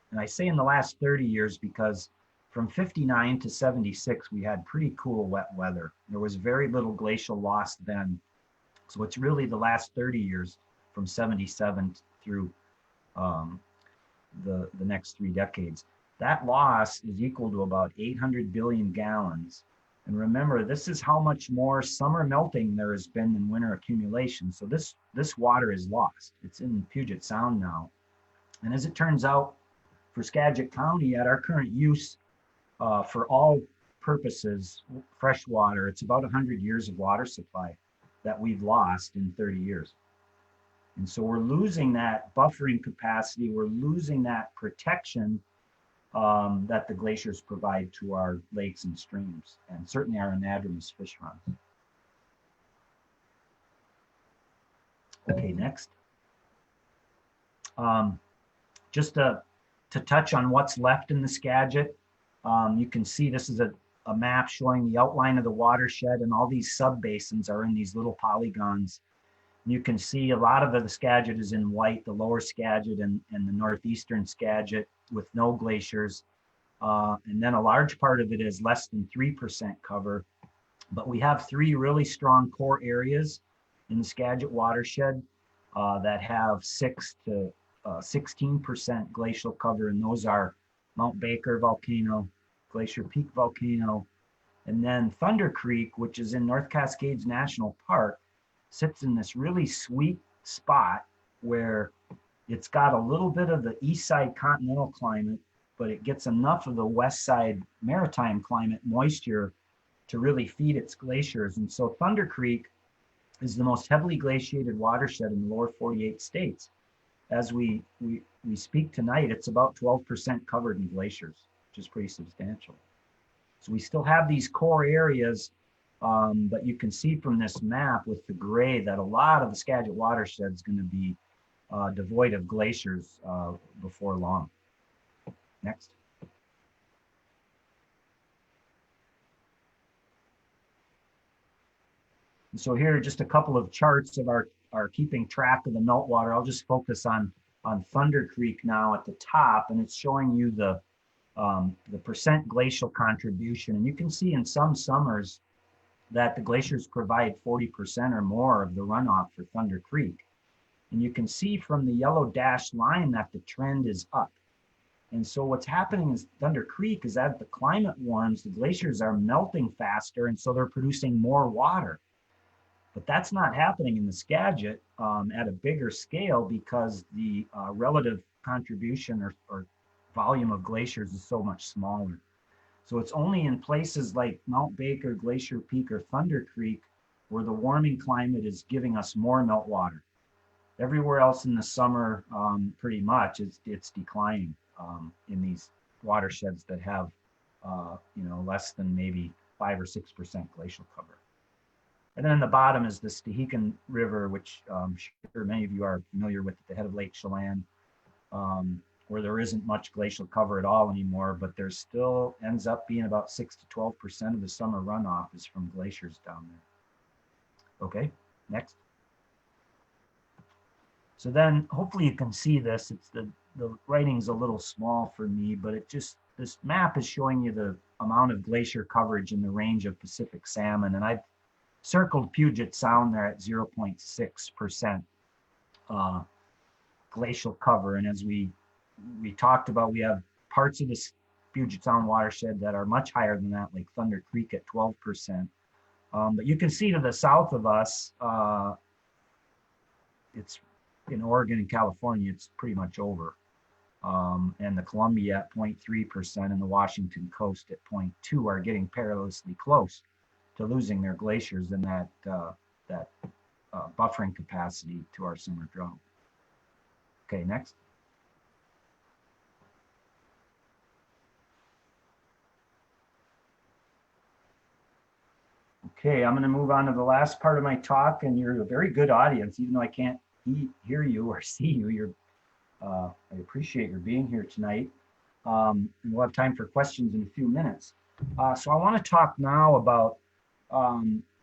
And I say in the last 30 years because from 59 to 76, we had pretty cool wet weather. There was very little glacial loss then. So it's really the last 30 years from 77 through the next 3 decades. That loss is equal to about 800 billion gallons. And remember, this is how much more summer melting there has been than winter accumulation. So this water is lost. It's in Puget Sound now. And as it turns out, for Skagit County, at our current use for all purposes, fresh water, it's about 100 years of water supply that we've lost in 30 years. And so we're losing that buffering capacity. We're losing that protection that the glaciers provide to our lakes and streams, and certainly our anadromous fish runs. Okay, next. Just to touch on what's left in the Skagit, you can see this is a map showing the outline of the watershed, and all these subbasins are in these little polygons. You can see a lot of the Skagit is in white, the lower Skagit and the northeastern Skagit with no glaciers. And then a large part of it is less than 3% cover. But we have 3 really strong core areas in the Skagit watershed that have 6 to 16% glacial cover. And those are Mount Baker volcano, Glacier Peak volcano, and then Thunder Creek, which is in North Cascades National Park, sits in this really sweet spot where It's got a little bit of the east side continental climate, but it gets enough of the west side maritime climate moisture to really feed its glaciers. And so Thunder Creek is the most heavily glaciated watershed in the lower 48 states. As we speak tonight, it's about 12% covered in glaciers, which is pretty substantial. So we still have these core areas, but you can see from this map with the gray that a lot of the Skagit watershed is going to be devoid of glaciers before long. Next. And so here are just a couple of charts of our keeping track of the meltwater. I'll just focus on Thunder Creek now at the top, and it's showing you the percent glacial contribution. And you can see in some summers that the glaciers provide 40% or more of the runoff for Thunder Creek. And you can see from the yellow dashed line that the trend is up. And so what's happening in Thunder Creek is that the climate warms, the glaciers are melting faster, and so they're producing more water. But that's not happening in the Skagit at a bigger scale because the relative contribution or volume of glaciers is so much smaller. So it's only in places like Mount Baker, Glacier Peak, or Thunder Creek where the warming climate is giving us more meltwater. Everywhere else in the summer, pretty much, it's declining in these watersheds that have, less than maybe 5 or 6% glacial cover. And then the bottom is the Staheken River, which I'm sure many of you are familiar with at the head of Lake Chelan, where there isn't much glacial cover at all anymore, but there still ends up being about 6 to 12% of the summer runoff is from glaciers down there. Okay, next. So then hopefully you can see this. It's the writing's a little small for me, but this map is showing you the amount of glacier coverage in the range of Pacific salmon. And I've circled Puget Sound there at 0.6% glacial cover. And as we talked about, we have parts of this Puget Sound watershed that are much higher than that, like Thunder Creek at 12%. But you can see to the south of us, it's in Oregon and California, it's pretty much over. And the Columbia at 0.3% and the Washington coast at 0.2 are getting perilously close to losing their glaciers and that buffering capacity to our summer drought. Okay, next. Okay, I'm going to move on to the last part of my talk, and you're a very good audience, even though I can't hear you or see you. I appreciate your being here tonight. And we'll have time for questions in a few minutes. So I want to talk now about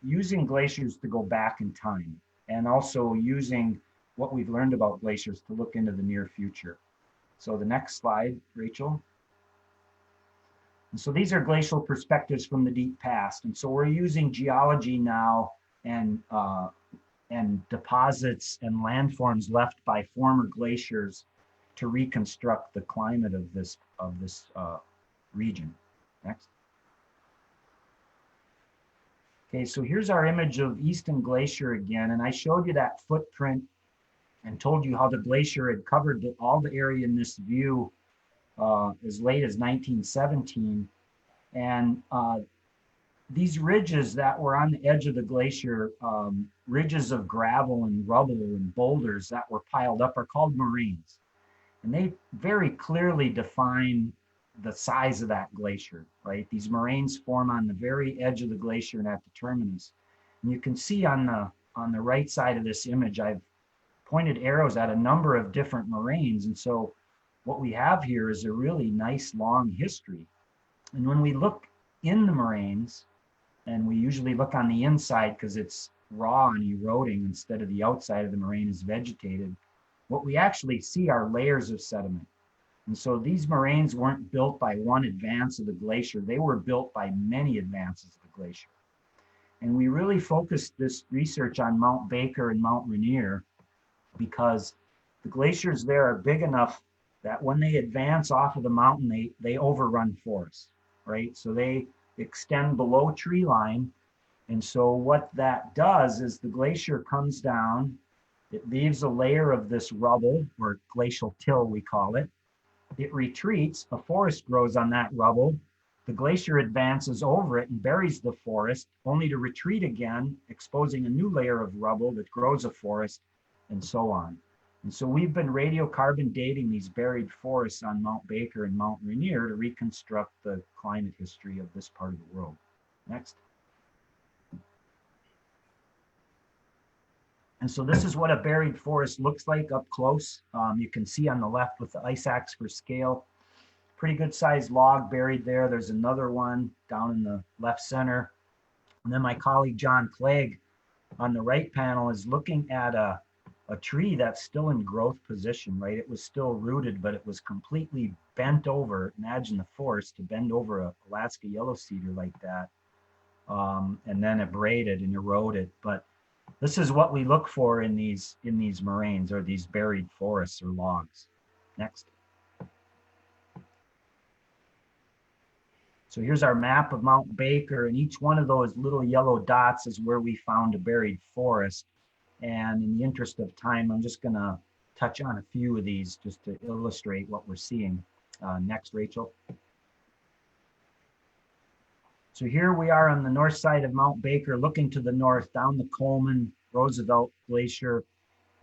using glaciers to go back in time, and also using what we've learned about glaciers to look into the near future. So the next slide, Rachel. And so these are glacial perspectives from the deep past. And so we're using geology now and deposits and landforms left by former glaciers to reconstruct the climate of this region. Next. Okay, so here's our image of Easton Glacier again, and I showed you that footprint and told you how the glacier had covered all the area in this view as late as 1917. And these ridges that were on the edge of the glacier, ridges of gravel and rubble and boulders that were piled up, are called moraines. And they very clearly define the size of that glacier, right? These moraines form on the very edge of the glacier and at the terminus. And you can see on the right side of this image, I've pointed arrows at a number of different moraines. And so what we have here is a really nice long history. And when we look in the moraines, and we usually look on the inside because it's raw and eroding instead of the outside of the moraine is vegetated, what we actually see are layers of sediment. And so these moraines weren't built by one advance of the glacier, they were built by many advances of the glacier. And we really focused this research on Mount Baker and Mount Rainier because the glaciers there are big enough that when they advance off of the mountain, they overrun forests, right? So they extend below tree line. And so what that does is the glacier comes down It leaves a layer of this rubble, or glacial till we call it. It retreats, a forest grows on that rubble. The glacier advances over it and buries the forest, only to retreat again, exposing a new layer of rubble that grows a forest, and so on. And so we've been radiocarbon dating these buried forests on Mount Baker and Mount Rainier to reconstruct the climate history of this part of the world. Next. And so this is what a buried forest looks like up close. You can see on the left with the ice axe for scale. Pretty good sized log buried there. There's another one down in the left center. And then my colleague John Clegg on the right panel is looking at a tree that's still in growth position, right? It was still rooted, but it was completely bent over. Imagine the forest to bend over a Alaska yellow cedar like that, and then abraded and eroded. But this is what we look for in these moraines, or these buried forests or logs. Next. So here's our map of Mount Baker, and each one of those little yellow dots is where we found a buried forest. And in the interest of time, I'm just gonna touch on a few of these just to illustrate what we're seeing. Next, Rachel. So here we are on the north side of Mount Baker, looking to the north down the Coleman Roosevelt Glacier.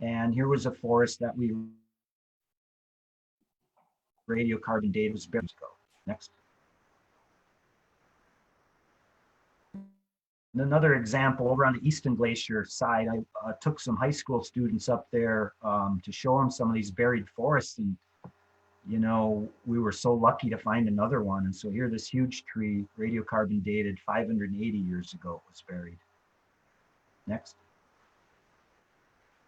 And here was a forest that we radiocarbon dated was buried ago. Next. And another example over on the Easton Glacier side, I took some high school students up there to show them some of these buried forests. And, you know, we were so lucky to find another one. And so here, this huge tree, radiocarbon dated 580 years ago, was buried. Next.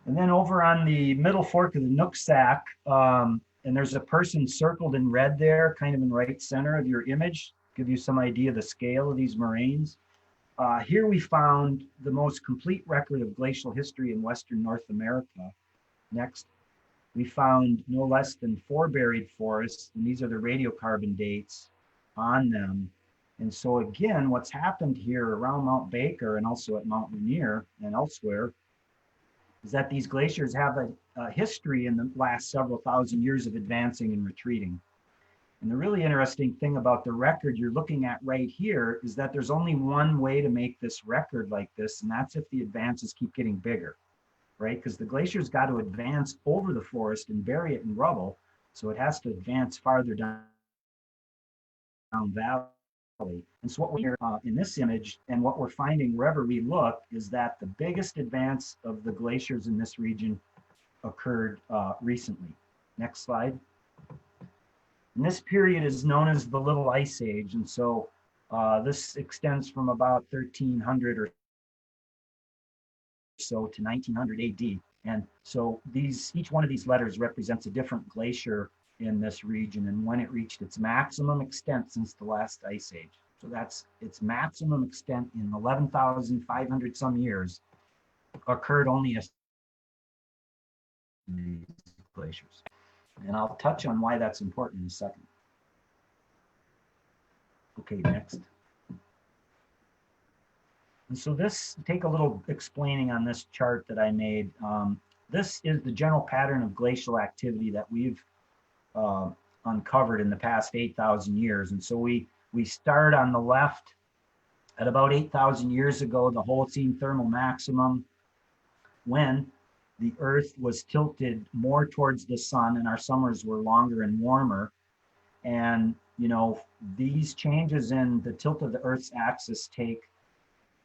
And then over on the middle fork of the Nooksack, and there's a person circled in red there, kind of in right center of your image, give you some idea of the scale of these moraines. Here we found the most complete record of glacial history in Western North America. Next, we found no less than 4 buried forests, and these are the radiocarbon dates on them. And so again, what's happened here around Mount Baker and also at Mount Rainier and elsewhere is that these glaciers have a history in the last several thousand years of advancing and retreating. And the really interesting thing about the record you're looking at right here is that there's only one way to make this record like this, and that's if the advances keep getting bigger, right? Because the glacier's got to advance over the forest and bury it in rubble, so it has to advance farther down valley. And so what we're in this image, and what we're finding wherever we look, is that the biggest advance of the glaciers in this region occurred recently. Next slide. And this period is known as the Little Ice Age. And so this extends from about 1300 or so to 1900 AD. And so each one of these letters represents a different glacier in this region and when it reached its maximum extent since the last ice age. So that's its maximum extent in 11,500 some years occurred only as these glaciers. And I'll touch on why that's important in a second. Okay, next. And so take a little explaining on this chart that I made. This is the general pattern of glacial activity that we've uncovered in the past 8,000 years. And so we start on the left at about 8,000 years ago, the Holocene thermal maximum, when the Earth was tilted more towards the sun and our summers were longer and warmer. And, you know, these changes in the tilt of the Earth's axis take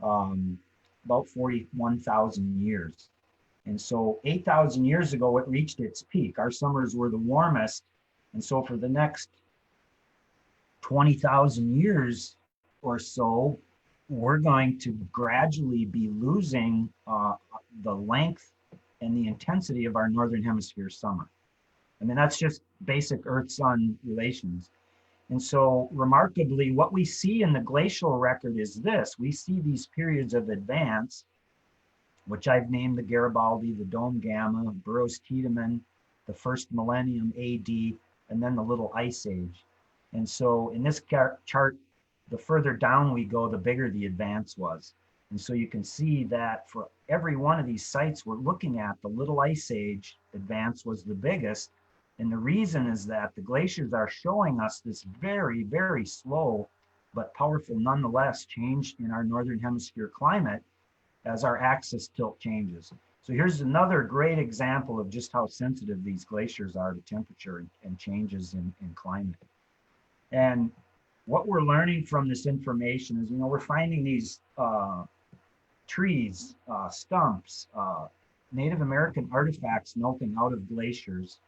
about 41,000 years. And so 8,000 years ago, it reached its peak. Our summers were the warmest. And so for the next 20,000 years or so, we're going to gradually be losing the length and the intensity of our northern hemisphere summer. I mean, that's just basic Earth-Sun relations. And so remarkably, what we see in the glacial record is this. We see these periods of advance, which I've named the Garibaldi, the Dome Gamma, Burroughs-Tiedemann, the first millennium AD, and then the Little Ice Age. And so in this chart, the further down we go, the bigger the advance was. And so you can see that for every one of these sites we're looking at, the Little Ice Age advance was the biggest. And the reason is that the glaciers are showing us this very, very slow, but powerful nonetheless change in our Northern Hemisphere climate as our axis tilt changes. So here's another great example of just how sensitive these glaciers are to temperature and changes in climate. And what we're learning from this information is, we're finding these trees, stumps, Native American artifacts melting out of glaciers.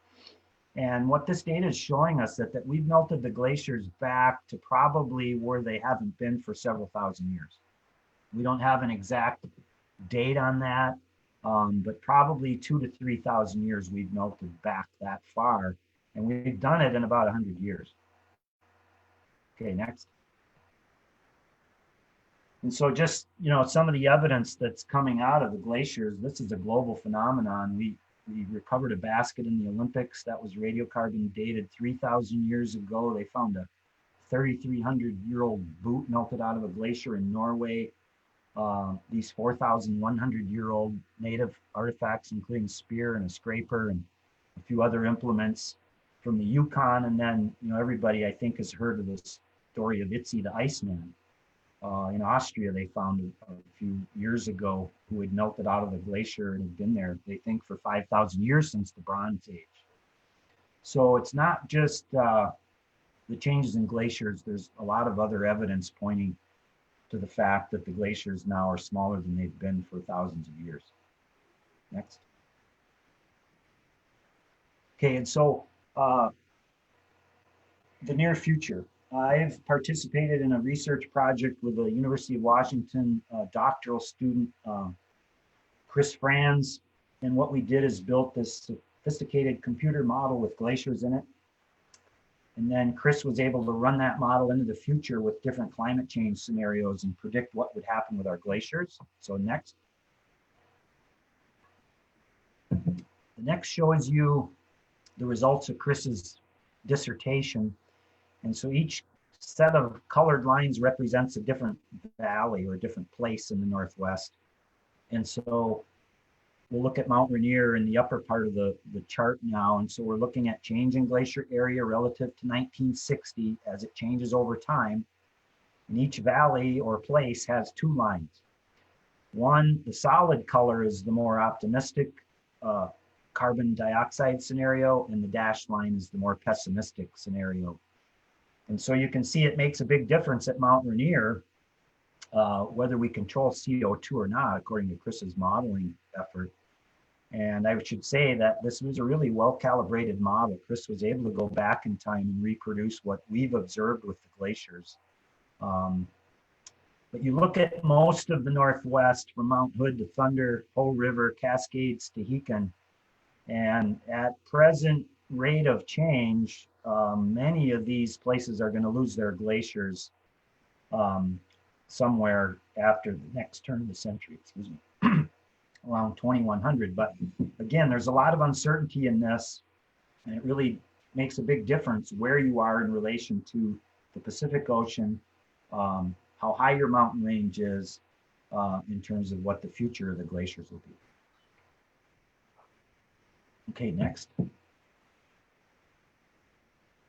And what this data is showing us that we've melted the glaciers back to probably where they haven't been for several thousand years. We don't have an exact date on that, but probably 2,000 to 3,000 years we've melted back that far. And we've done it in about 100 years. Okay, next. And so just, some of the evidence that's coming out of the glaciers, this is a global phenomenon. We recovered a basket in the Olympics that was radiocarbon dated 3,000 years ago. They found a 3,300-year-old boot melted out of a glacier in Norway. These 4,100-year-old native artifacts, including a spear and a scraper and a few other implements from the Yukon. And then, everybody I think has heard of this story of Itzy the Iceman. In Austria, they found a few years ago who had melted out of the glacier and had been there, they think, for 5,000 years since the Bronze Age. So it's not just the changes in glaciers. There's a lot of other evidence pointing to the fact that the glaciers now are smaller than they've been for thousands of years. Next. Okay, and so the near future. I've participated in a research project with the University of Washington doctoral student, Chris Franz. And what we did is built this sophisticated computer model with glaciers in it. And then Chris was able to run that model into the future with different climate change scenarios and predict what would happen with our glaciers. So next. The next shows you the results of Chris's dissertation. And so each set of colored lines represents a different valley or a different place in the Northwest. And so we'll look at Mount Rainier in the upper part of the chart now. And so we're looking at change in glacier area relative to 1960 as it changes over time. And each valley or place has two lines. One, the solid color is the more optimistic carbon dioxide scenario, and the dashed line is the more pessimistic scenario. And so you can see it makes a big difference at Mount Rainier, whether we control CO2 or not, according to Chris's modeling effort. And I should say that this was a really well-calibrated model. Chris was able to go back in time and reproduce what we've observed with the glaciers. But you look at most of the Northwest, from Mount Hood to Thunder, Hoh River, Cascade, Staheken, and at present rate of change, many of these places are going to lose their glaciers somewhere after the next turn of the century, excuse me, around 2100. But again, there's a lot of uncertainty in this, and it really makes a big difference where you are in relation to the Pacific Ocean, how high your mountain range is in terms of what the future of the glaciers will be. Okay, next.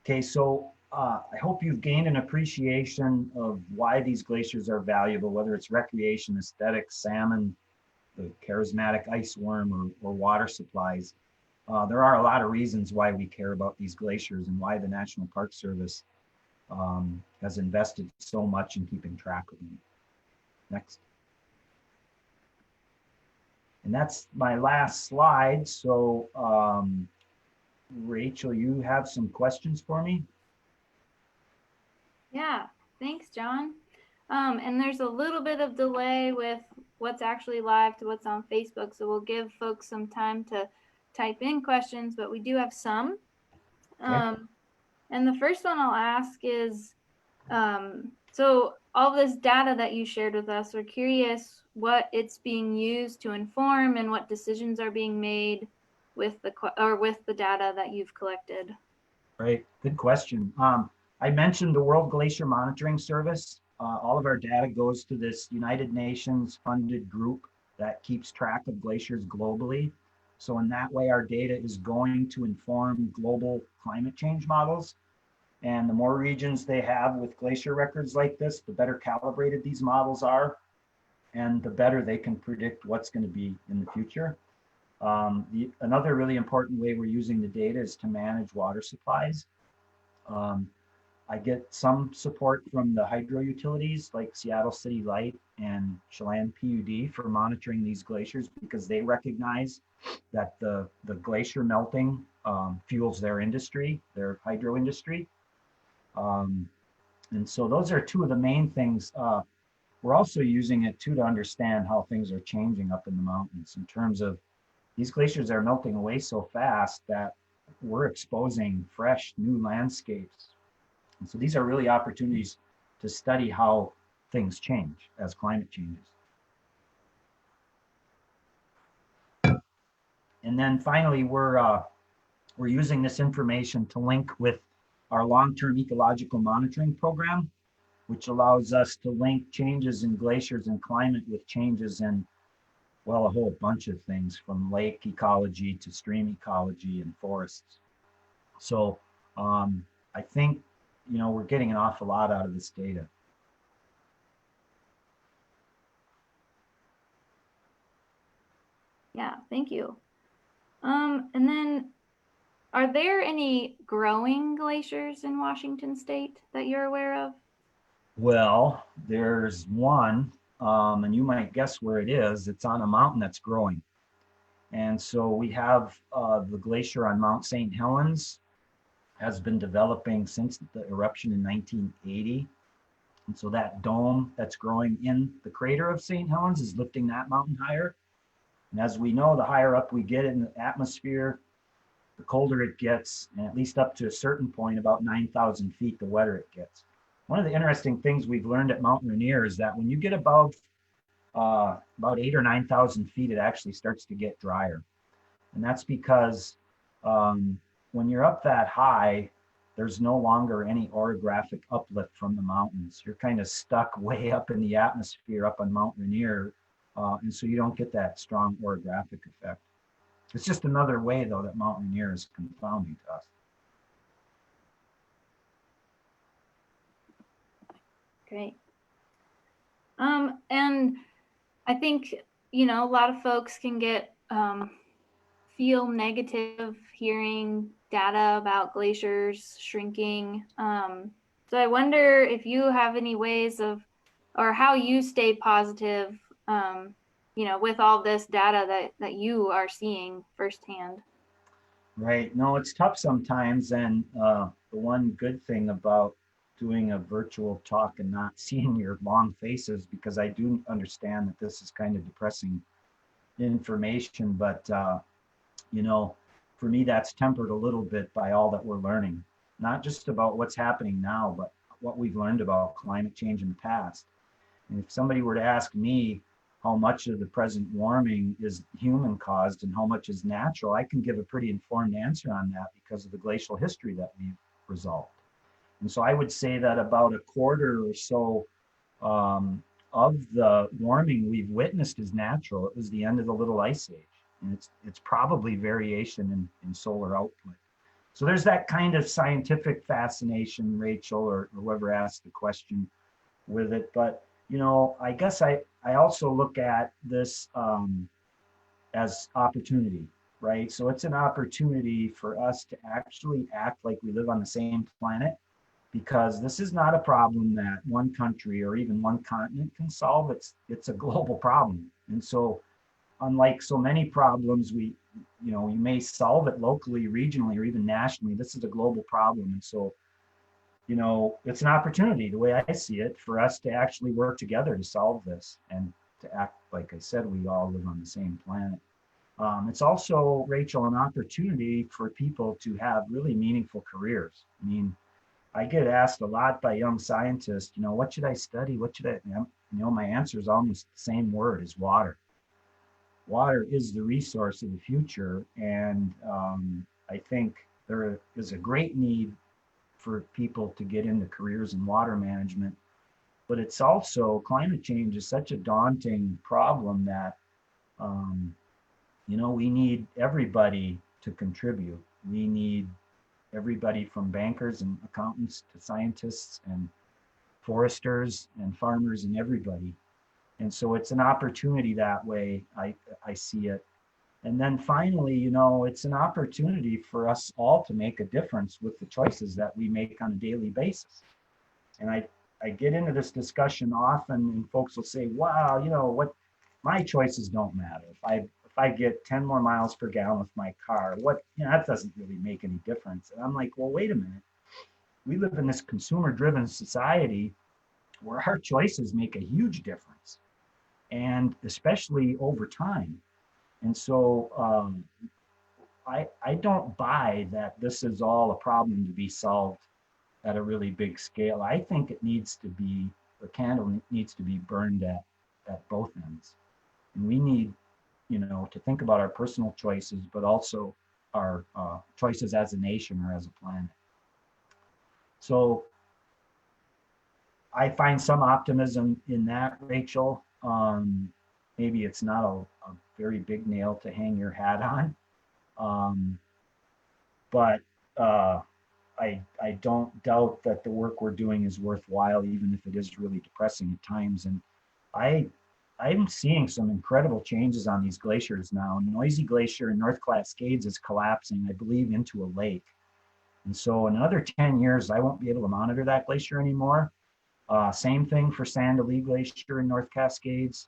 Okay, so I hope you've gained an appreciation of why these glaciers are valuable, whether it's recreation, aesthetics, salmon, the charismatic ice worm, or water supplies. There are a lot of reasons why we care about these glaciers and why the National Park Service has invested so much in keeping track of them. Next. And that's my last slide. So Rachel, you have some questions for me? Yeah, thanks, John. And there's a little bit of delay with what's actually live to what's on Facebook, so we'll give folks some time to type in questions, but we do have some. Okay. And the first one I'll ask is, so all this data that you shared with us, we're curious what it's being used to inform and what decisions are being made with the data that you've collected. Right, good question. I mentioned the World Glacier Monitoring Service. all of our data goes to this United Nations funded group that keeps track of glaciers globally. So in that way, our data is going to inform global climate change models. And the more regions they have with glacier records like this, the better calibrated these models are, and the better they can predict what's going to be in the future. Another really important way we're using the data is to manage water supplies. I get some support from the hydro utilities like Seattle City Light and Chelan PUD for monitoring these glaciers because they recognize that the glacier melting fuels their industry, their hydro industry. And so those are two of the main things. We're also using it too to understand how things are changing up in the mountains in terms of these glaciers are melting away so fast that we're exposing fresh new landscapes. And so these are really opportunities to study how things change as climate changes. And then finally, we're using this information to link with our long-term ecological monitoring program, which allows us to link changes in glaciers and climate with changes in, well, a whole bunch of things from lake ecology to stream ecology and forests. So I think, we're getting an awful lot out of this data. Yeah, thank you. And then are there any growing glaciers in Washington state that you're aware of? Well, there's one, and you might guess where it is. It's on a mountain that's growing. And so we have the glacier on Mount St. Helens has been developing since the eruption in 1980. And so that dome that's growing in the crater of St. Helens is lifting that mountain higher. And as we know, the higher up we get in the atmosphere, the colder it gets, and at least up to a certain point, about 9,000 feet, the wetter it gets. One of the interesting things we've learned at Mount Rainier is that when you get above about 8,000 or 9,000 feet, it actually starts to get drier. And that's because when you're up that high, there's no longer any orographic uplift from the mountains. You're kind of stuck way up in the atmosphere up on Mount Rainier. And so you don't get that strong orographic effect. It's just another way, though, that Mount Rainier is confounding to us. Great. And I think, a lot of folks can get feel negative hearing data about glaciers shrinking. So I wonder if you have any ways of, or how you stay positive, with all this data that you are seeing firsthand. Right. No, it's tough sometimes. And the one good thing about doing a virtual talk and not seeing your long faces, because I do understand that this is kind of depressing information, but for me, that's tempered a little bit by all that we're learning, not just about what's happening now, but what we've learned about climate change in the past. And if somebody were to ask me how much of the present warming is human caused and how much is natural, I can give a pretty informed answer on that because of the glacial history that we've resolved. And so I would say that about a quarter or so of the warming we've witnessed is natural. It was the end of the Little Ice Age. And it's probably variation in solar output. So there's that kind of scientific fascination, Rachel, or whoever asked the question with it. But, I guess I also look at this as opportunity, right? So it's an opportunity for us to actually act like we live on the same planet, because this is not a problem that one country or even one continent can solve. It's a global problem. And so unlike so many problems, you may solve it locally, regionally, or even nationally. This is a global problem. And so, it's an opportunity, the way I see it, for us to actually work together to solve this and to act, like I said, we all live on the same planet. It's also, Rachel, an opportunity for people to have really meaningful careers. I mean, I get asked a lot by young scientists, what should I study? What should I, my answer is almost the same word as water. Water is the resource of the future. And I think there is a great need for people to get into careers in water management but it's also, climate change is such a daunting problem that, we need everybody to contribute. We need everybody from bankers and accountants to scientists and foresters and farmers and everybody. And so it's an opportunity that way. I see it. And then finally, it's an opportunity for us all to make a difference with the choices that we make on a daily basis. And I get into this discussion often, and folks will say, wow, what, my choices don't matter. If I get 10 more miles per gallon with my car, what, that doesn't really make any difference. And I'm like, well, wait a minute. We live in this consumer driven society where our choices make a huge difference, and especially over time. And so I don't buy that this is all a problem to be solved at a really big scale. I think it needs to be, the candle needs to be burned at both ends. And we need, to think about our personal choices, but also our choices as a nation or as a planet. So I find some optimism in that, Rachel. Maybe it's not a very big nail to hang your hat on, but I don't doubt that the work we're doing is worthwhile, even if it is really depressing at times. And I'm seeing some incredible changes on these glaciers now. Noisy Glacier in North Cascades is collapsing, I believe, into a lake. And so in another 10 years, I won't be able to monitor that glacier anymore. Same thing for Sandalee Glacier in North Cascades.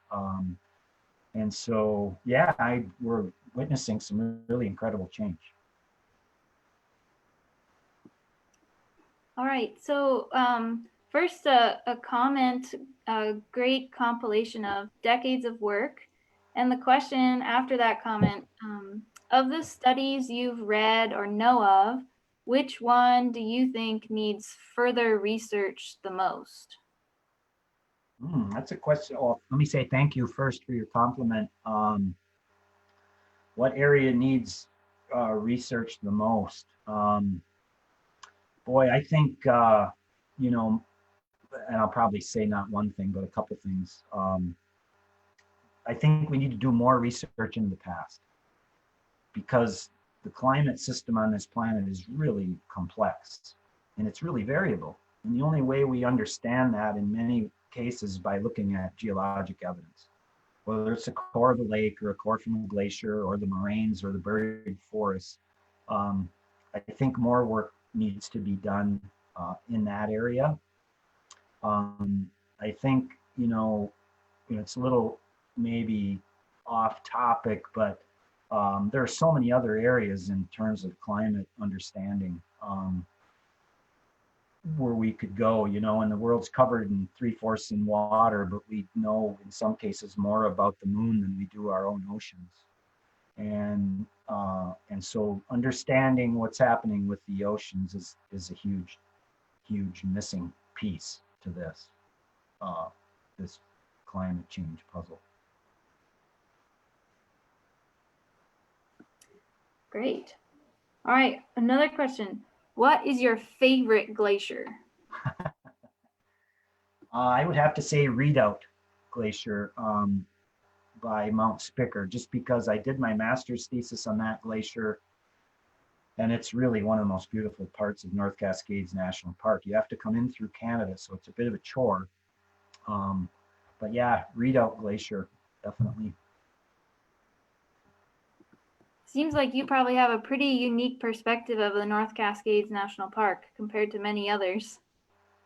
And so, yeah, we're witnessing some really incredible change. All right, so first a comment, a great compilation of decades of work. And the question after that comment, of the studies you've read or know of, which one do you think needs further research the most? That's a question. Oh, let me say thank you first for your compliment. What area needs research the most? Boy, I think, and I'll probably say not one thing, but a couple things. I think we need to do more research in the past, because the climate system on this planet is really complex and it's really variable. And the only way we understand that in many cases is by looking at geologic evidence, whether it's a core of a lake or a core from a glacier or the moraines or the buried forests. I think more work needs to be done in that area. I think, it's a little maybe off topic, but there are so many other areas in terms of climate understanding where we could go, and the world's covered in 3/4 in water, but we know in some cases more about the moon than we do our own oceans. And so understanding what's happening with the oceans is a huge, huge missing piece to this climate change puzzle. Great. All right, another question. What is your favorite glacier? I would have to say Redoubt Glacier by Mount Spicker, just because I did my master's thesis on that glacier. And it's really one of the most beautiful parts of North Cascades National Park. You have to come in through Canada, so it's a bit of a chore. But yeah, Redoubt Glacier, definitely. Seems like you probably have a pretty unique perspective of the North Cascades National Park compared to many others.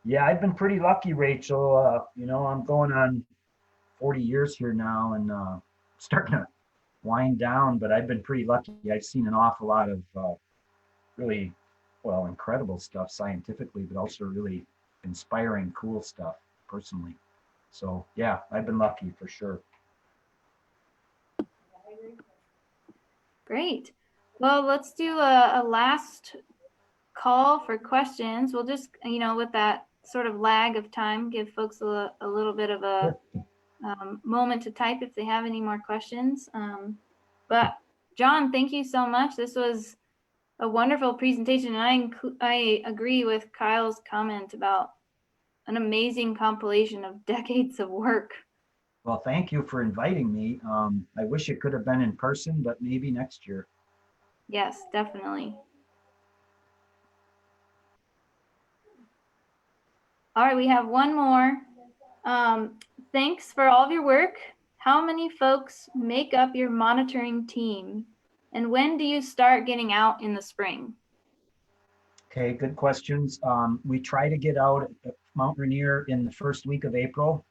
Yeah, I've been pretty lucky, Rachel. I'm going on 40 years here now and starting to wind down, but I've been pretty lucky. I've seen an awful lot of really, incredible stuff scientifically, but also really inspiring, cool stuff personally. So yeah, I've been lucky for sure. Great. Well, let's do a last call for questions. We'll just, with that sort of lag of time, give folks a little bit of a moment to type if they have any more questions. But Jon, thank you so much. This was a wonderful presentation. And I agree with Kyle's comment about an amazing compilation of decades of work. Well, thank you for inviting me. I wish it could have been in person, but maybe next year. Yes, definitely. All right, we have one more. Thanks for all of your work. How many folks make up your monitoring team? And when do you start getting out in the spring? Okay, good questions. We try to get out at Mount Rainier in the first week of April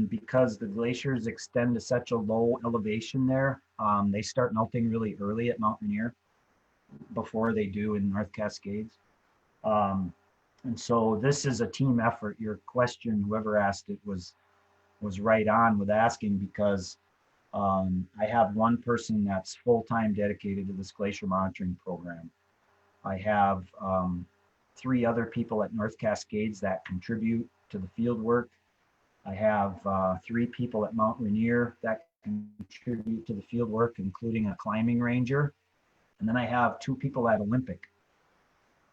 because the glaciers extend to such a low elevation there. They start melting really early at Mount Rainier before they do in North Cascades. And so this is a team effort. Your question, whoever asked it, was right on with asking because I have one person that's full-time dedicated to this glacier monitoring program. I have 3 other people at North Cascades that contribute to the field work. I have 3 people at Mount Rainier that contribute to the field work, including a climbing ranger. And then I have 2 people at Olympic.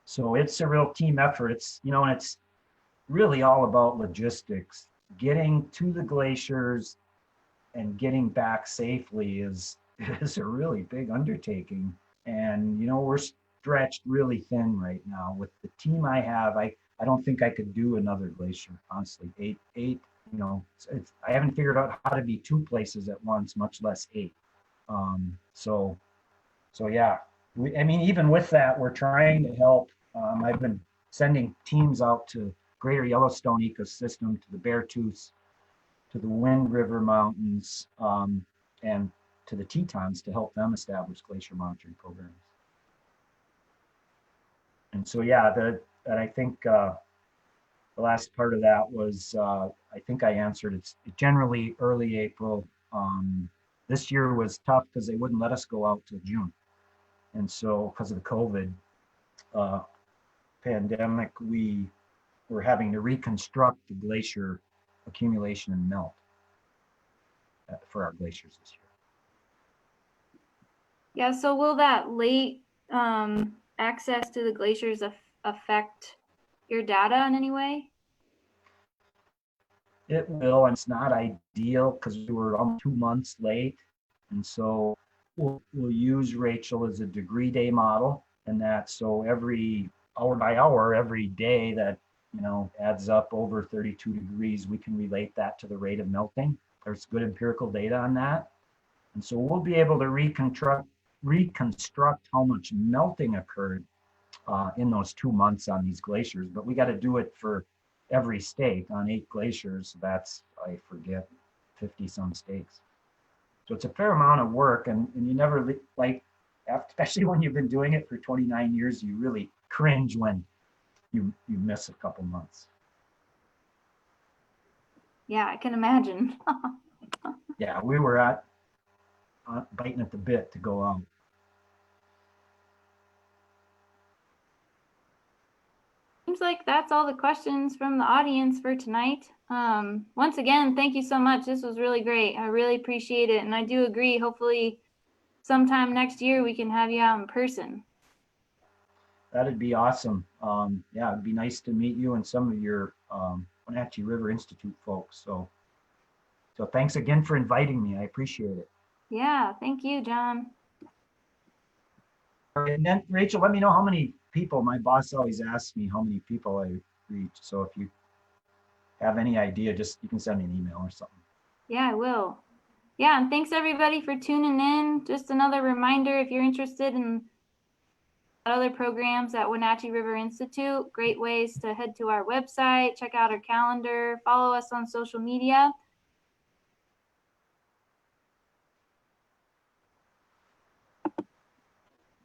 So it's a real team effort. It's, you know, and it's really all about logistics. Getting to the glaciers and getting back safely is a really big undertaking. And, you know, we're stretched really thin right now. With the team I have, I don't think I could do another glacier, honestly. Eight, you know, I haven't figured out how to be 2 places at once, much less 8. So yeah, I mean, even with that, we're trying to help. I've been sending teams out to Greater Yellowstone ecosystem, to the Beartooths, to the Wind River Mountains, and to the Tetons to help them establish glacier monitoring programs. And so, yeah, and I think the last part of that was, I think I answered it's generally early April. This year was tough because they wouldn't let us go out till June. And so because of the COVID pandemic, we were having to reconstruct the glacier accumulation and melt for our glaciers this year. Yeah, so will that late access to the glaciers affect your data in any way? It will, and it's not ideal because we were almost 2 months late. And so we'll use Rachel as a degree day model, and that so every hour by hour, every day that, you know, adds up over 32 degrees, we can relate that to the rate of melting. There's good empirical data on that. And so we'll be able to reconstruct how much melting occurred in those 2 months on these glaciers, but we got to do it for every stake on 8 glaciers. That's, I forget, 50 some stakes. So it's a fair amount of work, and you never, like, especially when you've been doing it for 29 years, you really cringe when you miss a couple months. Yeah, I can imagine. Yeah, we were biting at the bit to go out. Seems like that's all the questions from the audience for tonight. Once again, thank you so much. This was really great. I really appreciate it. And I do agree, hopefully sometime next year we can have you out in person. That'd be awesome. Yeah, it'd be nice to meet you and some of your Wenatchee River Institute folks. So thanks again for inviting me. I appreciate it. Yeah, thank you, Jon. And then Rachel, let me know how many people. My boss always asks me how many people I reach. So if you have any idea, just you can send me an email or something. Yeah, I will. Yeah, and thanks everybody for tuning in. Just another reminder, if you're interested in other programs at Wenatchee River Institute, great ways to head to our website, check out our calendar, follow us on social media.